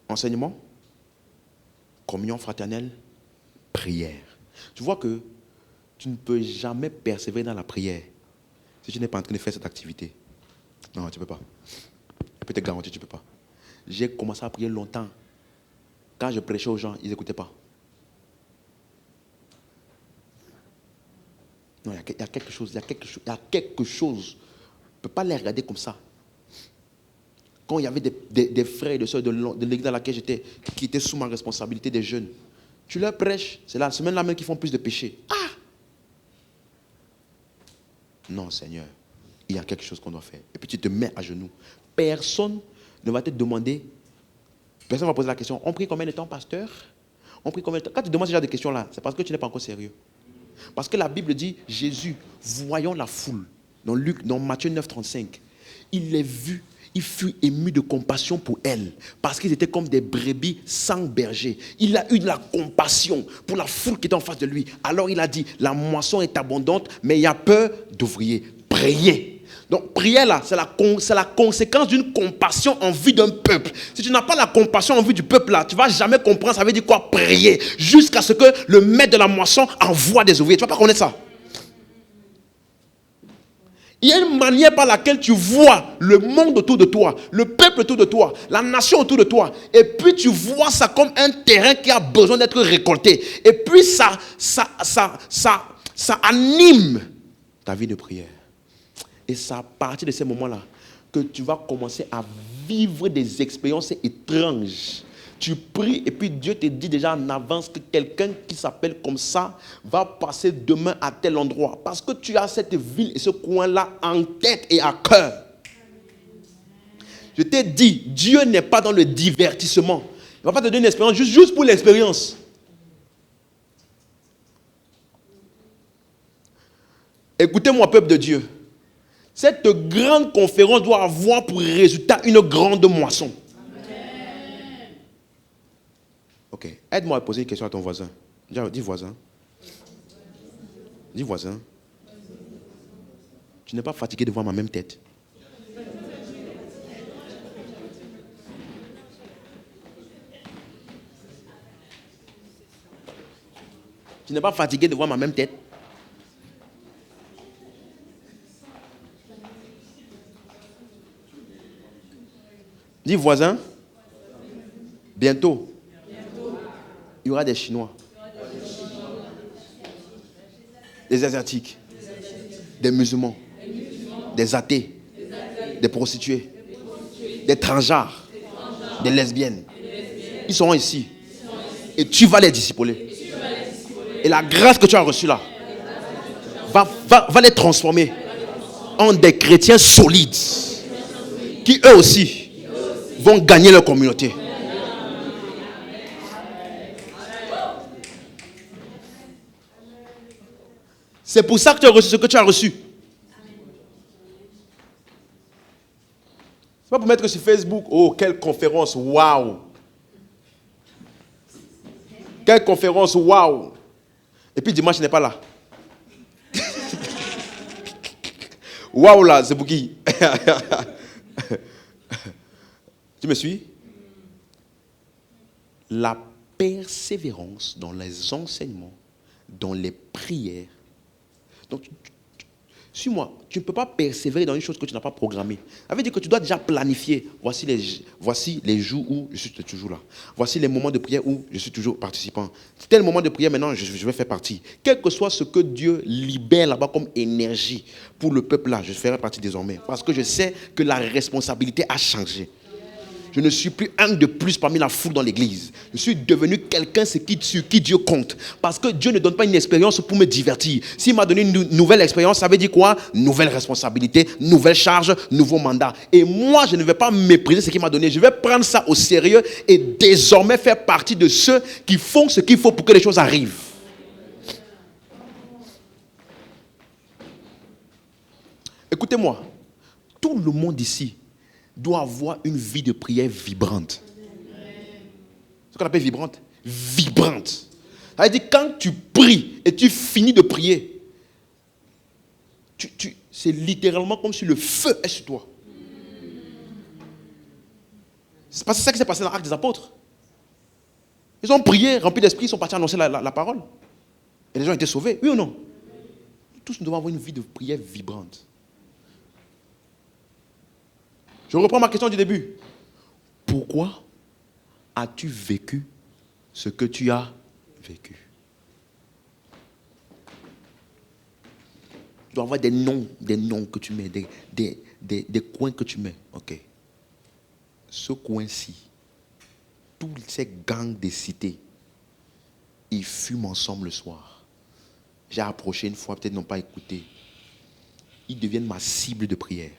Enseignement, communion fraternelle, prière. Tu vois que tu ne peux jamais persévérer dans la prière si tu n'es pas en train de faire cette activité. Non, tu ne peux pas. Je peux te garantir, tu ne peux pas. J'ai commencé à prier longtemps. Quand je prêchais aux gens, ils n'écoutaient pas. Non, il y a quelque chose. Je ne peux pas les regarder comme ça. Quand il y avait des frères et des soeurs de l'église dans laquelle j'étais, qui étaient sous ma responsabilité, des jeunes, tu leur prêches, c'est la semaine-là même qu'ils font plus de péchés. Ah! Non, Seigneur, il y a quelque chose qu'on doit faire. Et puis tu te mets à genoux. Personne ne va te demander, personne ne va poser la question, on prie combien de temps, pasteur? On prie combien de temps? Quand tu demandes ce genre de questions-là, c'est parce que tu n'es pas encore sérieux. Parce que la Bible dit, Jésus, voyant la foule, dans Matthieu 9, 35, il les vit. Il fut ému de compassion pour elles, parce qu'ils étaient comme des brebis sans berger. Il a eu de la compassion pour la foule qui était en face de lui. Alors il a dit, la moisson est abondante, mais il y a peur d'ouvriers. Priez. Donc prière là, c'est la conséquence d'une compassion en vue d'un peuple. Si tu n'as pas la compassion en vue du peuple là, tu ne vas jamais comprendre ça veut dire quoi prier. Jusqu'à ce que le maître de la moisson envoie des ouvriers. Tu ne vas pas connaître ça. Il y a une manière par laquelle tu vois le monde autour de toi, le peuple autour de toi, la nation autour de toi. Et puis tu vois ça comme un terrain qui a besoin d'être récolté. Et puis ça anime ta vie de prière. Et c'est à partir de ces moments-là que tu vas commencer à vivre des expériences étranges. Tu pries et puis Dieu te dit déjà en avance que quelqu'un qui s'appelle comme ça va passer demain à tel endroit. Parce que tu as cette ville et ce coin-là en tête et à cœur. Je t'ai dit, Dieu n'est pas dans le divertissement. Il ne va pas te donner une expérience juste pour l'expérience. Écoutez-moi, peuple de Dieu. Cette grande conférence doit avoir pour résultat une grande moisson. Ok, aide-moi à poser une question à ton voisin. Dis voisin. Dis voisin. Tu n'es pas fatigué de voir ma même tête. Tu n'es pas fatigué de voir ma même tête. Dis voisin. Bientôt. Il y aura des Chinois, des Asiatiques, des musulmans, des athées, des prostituées, des transgenres, des lesbiennes. Ils seront ici. Et tu vas les discipuler. Et la grâce que tu as reçue là va les transformer en des chrétiens solides qui eux aussi vont gagner leur communauté. C'est pour ça que tu as reçu ce que tu as reçu. C'est pas pour mettre sur Facebook, oh, quelle conférence, waouh. Quelle conférence, waouh. Et puis dimanche, il n'est pas là. Waouh là, c'est pour qui? Tu me suis? La persévérance dans les enseignements, dans les prières. Donc, Suis-moi, tu ne peux pas persévérer dans une chose que tu n'as pas programmée. Ça veut dire que tu dois déjà planifier. Voici les jours où je suis toujours là. Voici les moments de prière où je suis toujours participant. Tel moment de prière, maintenant, je vais faire partie. Quel que soit ce que Dieu libère là-bas comme énergie pour le peuple là, je ferai partie désormais. Parce que je sais que la responsabilité a changé. Je ne suis plus un de plus parmi la foule dans l'église. Je suis devenu quelqu'un sur qui Dieu compte. Parce que Dieu ne donne pas une expérience pour me divertir. S'il m'a donné une nouvelle expérience, ça veut dire quoi? Nouvelle responsabilité, nouvelle charge, nouveau mandat. Et moi, je ne vais pas mépriser ce qu'il m'a donné. Je vais prendre ça au sérieux et désormais faire partie de ceux qui font ce qu'il faut pour que les choses arrivent. Écoutez-moi, tout le monde ici doit avoir une vie de prière vibrante. Ce qu'on appelle vibrante. Vibrante. Ça veut dire quand tu pries et tu finis de prier, c'est littéralement comme si le feu est sur toi. C'est pas ça qui s'est passé dans l'Acte des Apôtres. Ils ont prié, remplis d'esprit, ils sont partis annoncer la parole. Et les gens étaient sauvés, oui ou non? Tous nous devons avoir une vie de prière vibrante. Je reprends ma question du début. Pourquoi as-tu vécu ce que tu as vécu? Tu dois avoir des noms que tu mets, des coins que tu mets. Ok. Ce coin-ci, tous ces gangs des cités, ils fument ensemble le soir. J'ai approché une fois, peut-être n'ont pas écouté. Ils deviennent ma cible de prière.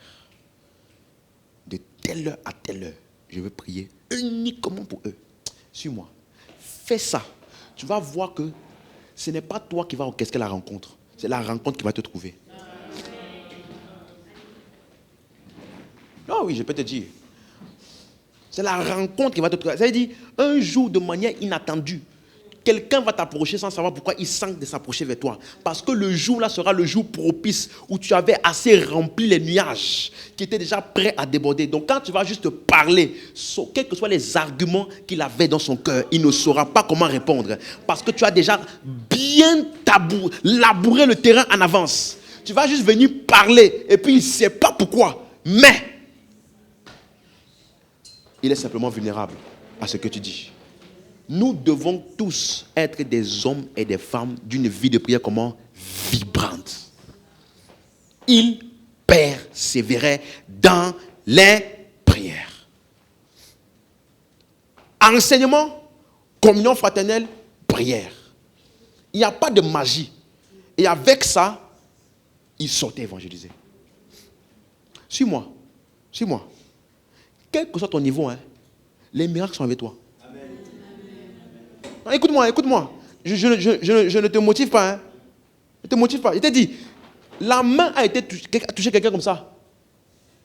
De telle heure à telle heure, je veux prier uniquement pour eux. Suis-moi. Fais ça. Tu vas voir que ce n'est pas toi qui vas orchestrer la rencontre. C'est la rencontre qui va te trouver. Ah oui, je peux te dire. C'est la rencontre qui va te trouver. Ça veut dire, un jour, de manière inattendue, quelqu'un va t'approcher sans savoir pourquoi il sent de s'approcher vers toi. Parce que le jour là sera le jour propice où tu avais assez rempli les nuages qui étaient déjà prêts à déborder. Donc quand tu vas juste parler, quels que soient les arguments qu'il avait dans son cœur, il ne saura pas comment répondre. Parce que tu as déjà bien labouré le terrain en avance. Tu vas juste venir parler et puis il ne sait pas pourquoi. Mais il est simplement vulnérable à ce que tu dis. Nous devons tous être des hommes et des femmes d'une vie de prière comment? Vibrante. Il persévérait dans les prières. Enseignement, communion fraternelle, prière. Il n'y a pas de magie. Et avec ça, il sortait évangéliser. Suis-moi. Suis-moi. Quel que soit ton niveau, les miracles sont avec toi. Non, écoute-moi. Je ne te motive pas. Je ne te motive pas. Je t'ai dit, la main a touché quelqu'un comme ça.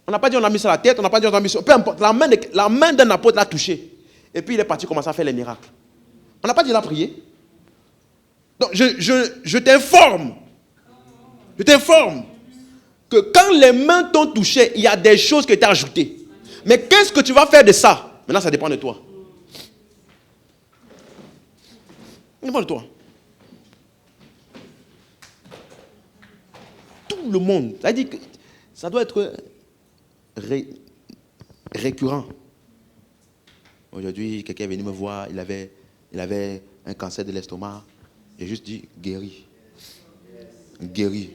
On n'a pas dit on a mis sur la tête, on n'a pas dit on a mis sur... Peu importe, la main d'un apôtre l'a touché. Et puis il est parti commencer à faire les miracles. On n'a pas dit il a prié. Donc je t'informe. Je t'informe que quand les mains t'ont touché, il y a des choses qui ont été ajoutées. Mais qu'est-ce que tu vas faire de ça? Maintenant, ça dépend de toi. Ça dépend de toi. Tout le monde. Ça dit que ça doit être récurrent. Aujourd'hui, quelqu'un est venu me voir, il avait un cancer de l'estomac. J'ai juste dit, guéri. Guéri.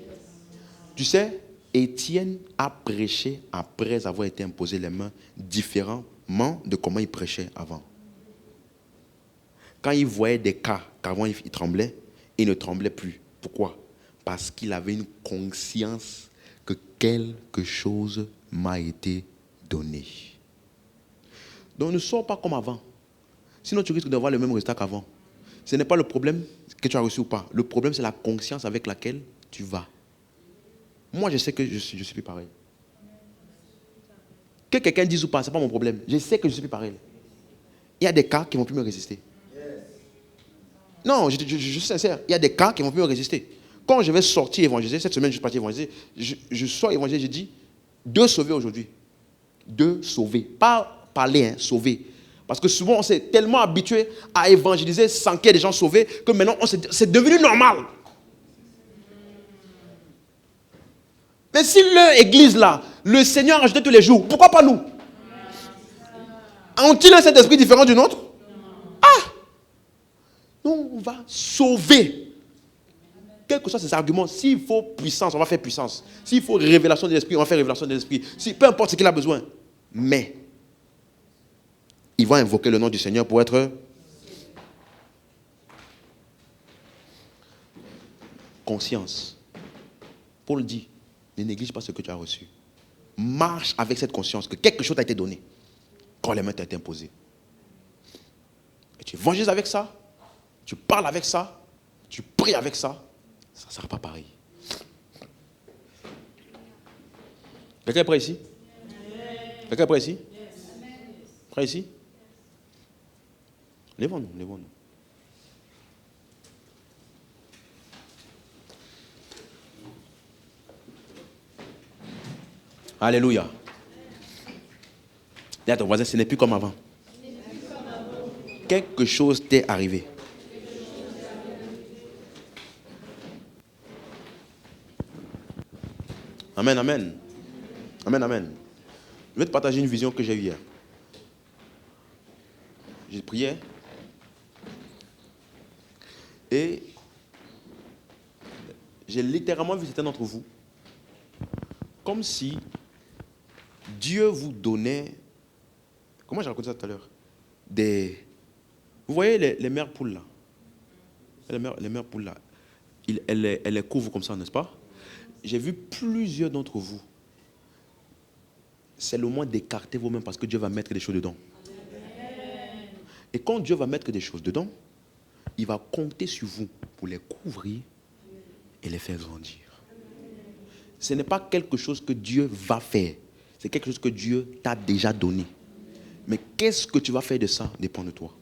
Tu sais, Étienne a prêché après avoir été imposé les mains différemment de comment il prêchait avant. Quand il voyait des cas qu'avant il tremblait, il ne tremblait plus. Pourquoi? Parce qu'il avait une conscience que quelque chose m'a été donné. Donc ne sois pas comme avant. Sinon tu risques d'avoir le même résultat qu'avant. Ce n'est pas le problème que tu as reçu ou pas. Le problème c'est la conscience avec laquelle tu vas. Moi, je sais que je suis plus pareil. Que quelqu'un dise ou pas, ce n'est pas mon problème. Je sais que je suis plus pareil. Il y a des cas qui ne vont plus me résister. Non, je suis sincère. Il y a des cas qui ne vont plus me résister. Quand je vais sortir évangéliser, cette semaine, je suis parti évangéliser, je sors évangéliser, je dis 2 sauvés aujourd'hui. 2 sauvés. Pas parler, sauver. Parce que souvent, on s'est tellement habitué à évangéliser sans qu'il y ait des gens sauvés que maintenant, c'est devenu normal. Mais si leur église là, le Seigneur a ajouté tous les jours, pourquoi pas nous? Ont-ils un Saint-Esprit différent du nôtre? Ah! Non, on va sauver. Quels que soient ces arguments, s'il faut puissance, on va faire puissance. S'il faut révélation de l'esprit, on va faire révélation de l'esprit. Si, peu importe ce qu'il a besoin. Mais, ils vont invoquer le nom du Seigneur pour être conscience. Paul dit, ne néglige pas ce que tu as reçu. Marche avec cette conscience que quelque chose t'a été donné quand les mains t'ont été imposées. Et tu évangélises avec ça, tu parles avec ça, tu pries avec ça. Ça ne sera pas pareil. Quelqu'un est prêt ici? Quelqu'un est prêt ici? Prêt ici? Lèvons-nous, lèvons-nous. Alléluia. Dis à ton voisin, ce n'est plus comme avant. Quelque chose t'est arrivé. Amen, amen. Amen, amen. Je vais te partager une vision que j'ai eue hier. J'ai prié. Et j'ai littéralement vu certains d'entre vous comme si Dieu vous donnait, comment j'ai raconté ça tout à l'heure, vous voyez les mères poules là, les mères poules là, elles les couvrent comme ça, n'est-ce pas? J'ai vu plusieurs d'entre vous. C'est le moment d'écarter vous-même parce que Dieu va mettre des choses dedans. Et quand Dieu va mettre des choses dedans, il va compter sur vous pour les couvrir et les faire grandir. Ce n'est pas quelque chose que Dieu va faire. C'est quelque chose que Dieu t'a déjà donné. Mais qu'est-ce que tu vas faire de ça dépend de toi.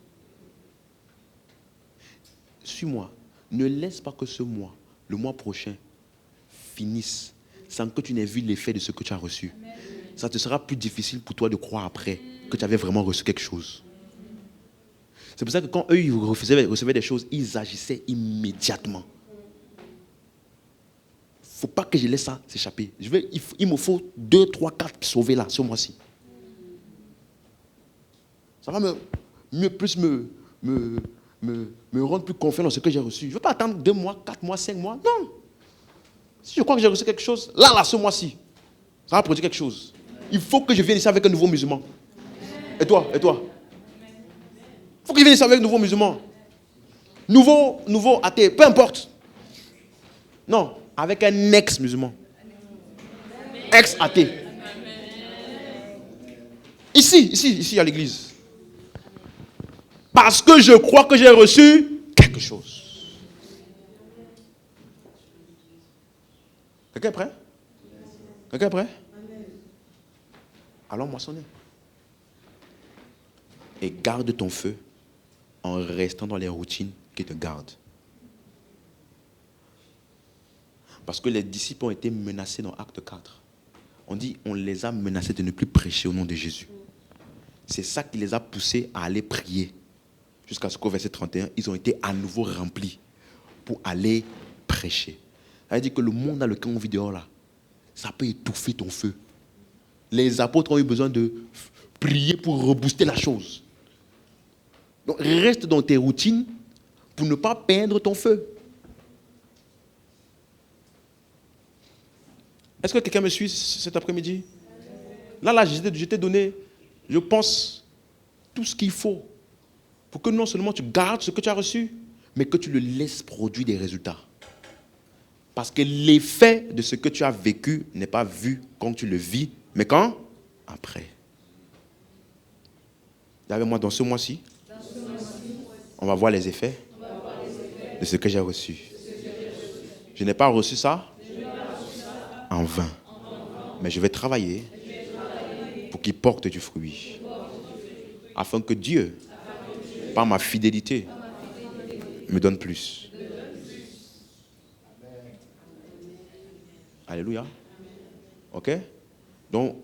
Suis-moi. Ne laisse pas que ce mois, le mois prochain, finisse sans que tu n'aies vu l'effet de ce que tu as reçu. Ça te sera plus difficile pour toi de croire après que tu avais vraiment reçu quelque chose. C'est pour ça que quand eux ils recevaient des choses, ils agissaient immédiatement. Il ne faut pas que je laisse ça s'échapper. Il me faut 2, 3, 4 sauver là, ce mois-ci. Ça va me rendre plus confiant dans ce que j'ai reçu. Je ne veux pas attendre 2 mois, 4 mois, 5 mois. Non. Si je crois que j'ai reçu quelque chose, là, ce mois-ci, ça va produire quelque chose. Il faut que je vienne ici avec un nouveau musulman. Et toi? Il faut que je vienne ici avec un nouveau musulman. Nouveau athée, peu importe. Non, avec un ex-musulman. Ex-athée. Ici à l'église. Parce que je crois que j'ai reçu quelque chose. Quelqu'un est prêt? Quelqu'un est prêt? Allons moissonner. Et garde ton feu en restant dans les routines qui te gardent. Parce que les disciples ont été menacés dans Acte 4. On dit, on les a menacés de ne plus prêcher au nom de Jésus. C'est ça qui les a poussés à aller prier. Jusqu'à ce qu'au verset 31, ils ont été à nouveau remplis pour aller prêcher. Ça veut dire que le monde dans lequel on vit dehors là, ça peut étouffer ton feu. Les apôtres ont eu besoin de prier pour rebooster la chose. Donc reste dans tes routines pour ne pas perdre ton feu. Est-ce que quelqu'un me suit cet après-midi? Là, je t'ai donné, je pense, tout ce qu'il faut pour que non seulement tu gardes ce que tu as reçu, mais que tu le laisses produire des résultats. Parce que l'effet de ce que tu as vécu n'est pas vu quand tu le vis, mais quand? Après. Avec moi, dans ce mois-ci, on va voir les effets de ce que j'ai reçu. Je n'ai pas reçu ça en vain. Mais je vais travailler pour qu'il porte du fruit. Afin que Dieu, par ma fidélité, me donne plus. Alléluia. Ok? Donc,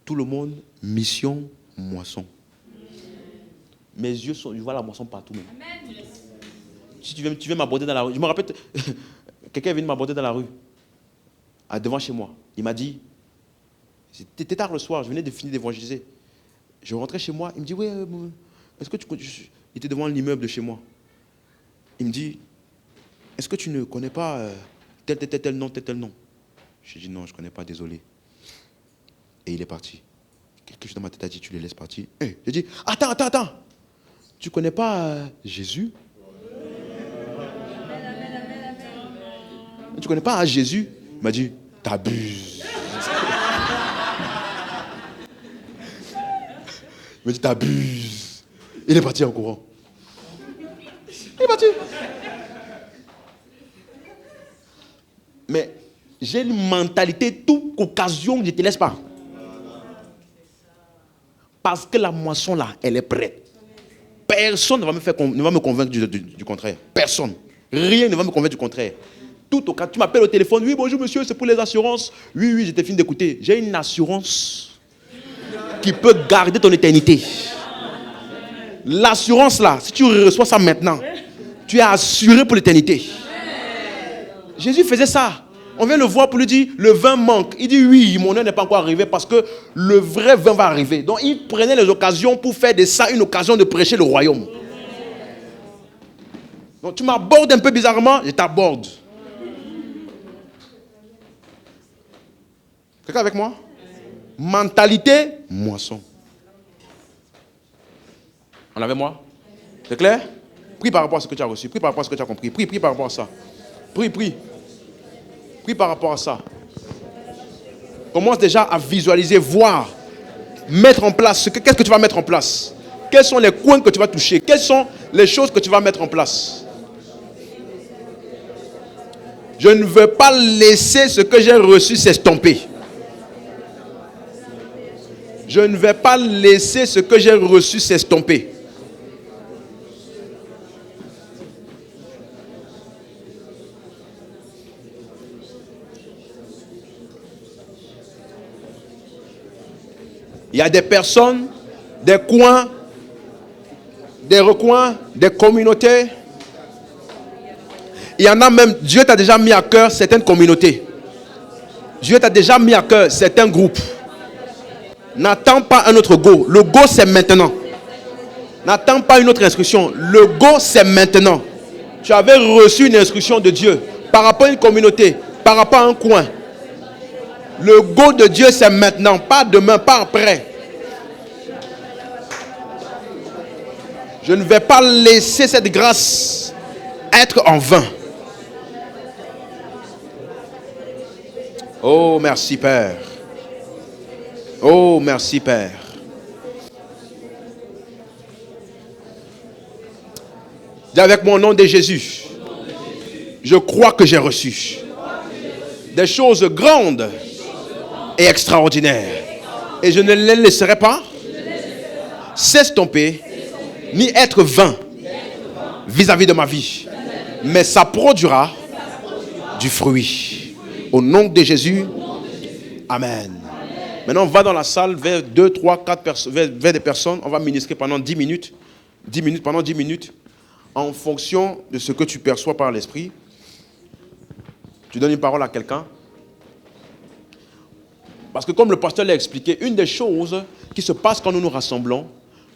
tout le monde, mission, moisson. Mes yeux sont, je vois la moisson partout même. Si tu viens m'aborder dans la rue, je me rappelle, quelqu'un est venu m'aborder dans la rue, devant chez moi. Il m'a dit, c'était tard le soir, je venais de finir d'évangéliser. Je rentrais chez moi, il me dit, oui, est-ce que il était devant l'immeuble de chez moi. Il me dit, est-ce que tu ne connais pas tel nom, tel nom? J'ai dit, non, je ne connais pas, désolé. Et il est parti. Quelque chose dans ma tête a dit, tu les laisses partir. J'ai dit, attends. Tu ne connais pas Jésus? Tu ne connais pas Jésus? Il m'a dit, t'abuses. Il m'a dit, t'abuses. Il est parti en courant. Il est parti. Mais j'ai une mentalité, toute occasion, je ne te laisse pas. Parce que la moisson là, elle est prête. Personne ne va me convaincre du contraire. Personne. Rien ne va me convaincre du contraire. Tout au cas, tu m'appelles au téléphone, oui, bonjour monsieur, c'est pour les assurances. Oui, j'étais fini d'écouter. J'ai une assurance qui peut garder ton éternité. L'assurance là, si tu reçois ça maintenant, tu es assuré pour l'éternité. Jésus faisait ça. On vient le voir pour lui dire, le vin manque. Il dit, oui, mon heure n'est pas encore arrivée parce que le vrai vin va arriver. Donc, il prenait les occasions pour faire de ça une occasion de prêcher le royaume. Donc, tu m'abordes un peu bizarrement, je t'aborde. Quelqu'un avec moi? Mentalité, moisson. On avait moi? C'est clair? Prie par rapport à ce que tu as reçu. Prie par rapport à ce que tu as compris. Prie par rapport à ça. Prie. Prie par rapport à ça. Commence déjà à visualiser, voir, mettre en place. Qu'est-ce que tu vas mettre en place? Quels sont les coins que tu vas toucher? Quelles sont les choses que tu vas mettre en place? Je ne veux pas laisser ce que j'ai reçu s'estomper. Je ne vais pas laisser ce que j'ai reçu s'estomper. Il y a des personnes, des coins, des recoins, des communautés. Il y en a même, Dieu t'a déjà mis à cœur certaines communautés. Dieu t'a déjà mis à cœur certains groupes. N'attends pas un autre go. Le go, c'est maintenant. N'attends pas une autre instruction. Le go, c'est maintenant. Tu avais reçu une instruction de Dieu par rapport à une communauté, par rapport à un coin. Le go de Dieu, c'est maintenant, pas demain, pas après. Je ne vais pas laisser cette grâce être en vain. Oh, merci Père. Oh, merci Père. Dis avec mon nom de Jésus. Je crois que j'ai reçu des choses grandes et extraordinaires. Et je ne les laisserai pas s'estomper ni être vain vis-à-vis de ma vie. Mais ça produira du fruit. Au nom de Jésus. Amen. Maintenant, on va dans la salle vers 2, 3, 4 personnes, vers des personnes. On va ministrer pendant 10 minutes. Pendant 10 minutes. En fonction de ce que tu perçois par l'esprit. Tu donnes une parole à quelqu'un. Parce que comme le pasteur l'a expliqué, une des choses qui se passe quand nous nous rassemblons,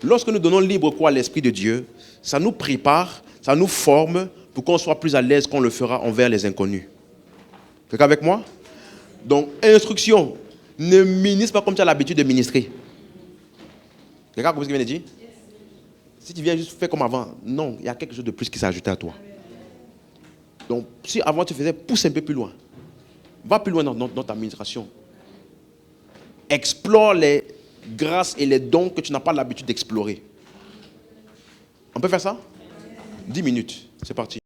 lorsque nous donnons libre cours à l'Esprit de Dieu, ça nous prépare, ça nous forme pour qu'on soit plus à l'aise qu'on le fera envers les inconnus. Quelqu'un avec moi? Donc, instruction, ne ministre pas comme tu as l'habitude de ministrer. Quelqu'un a compris ce que je viens de dire? Si tu viens juste faire comme avant, non, il y a quelque chose de plus qui s'est ajouté à toi. Donc, si avant tu faisais, pousse un peu plus loin. Va plus loin dans ta administration. Explore les grâces et les dons que tu n'as pas l'habitude d'explorer. On peut faire ça? 10 minutes, c'est parti.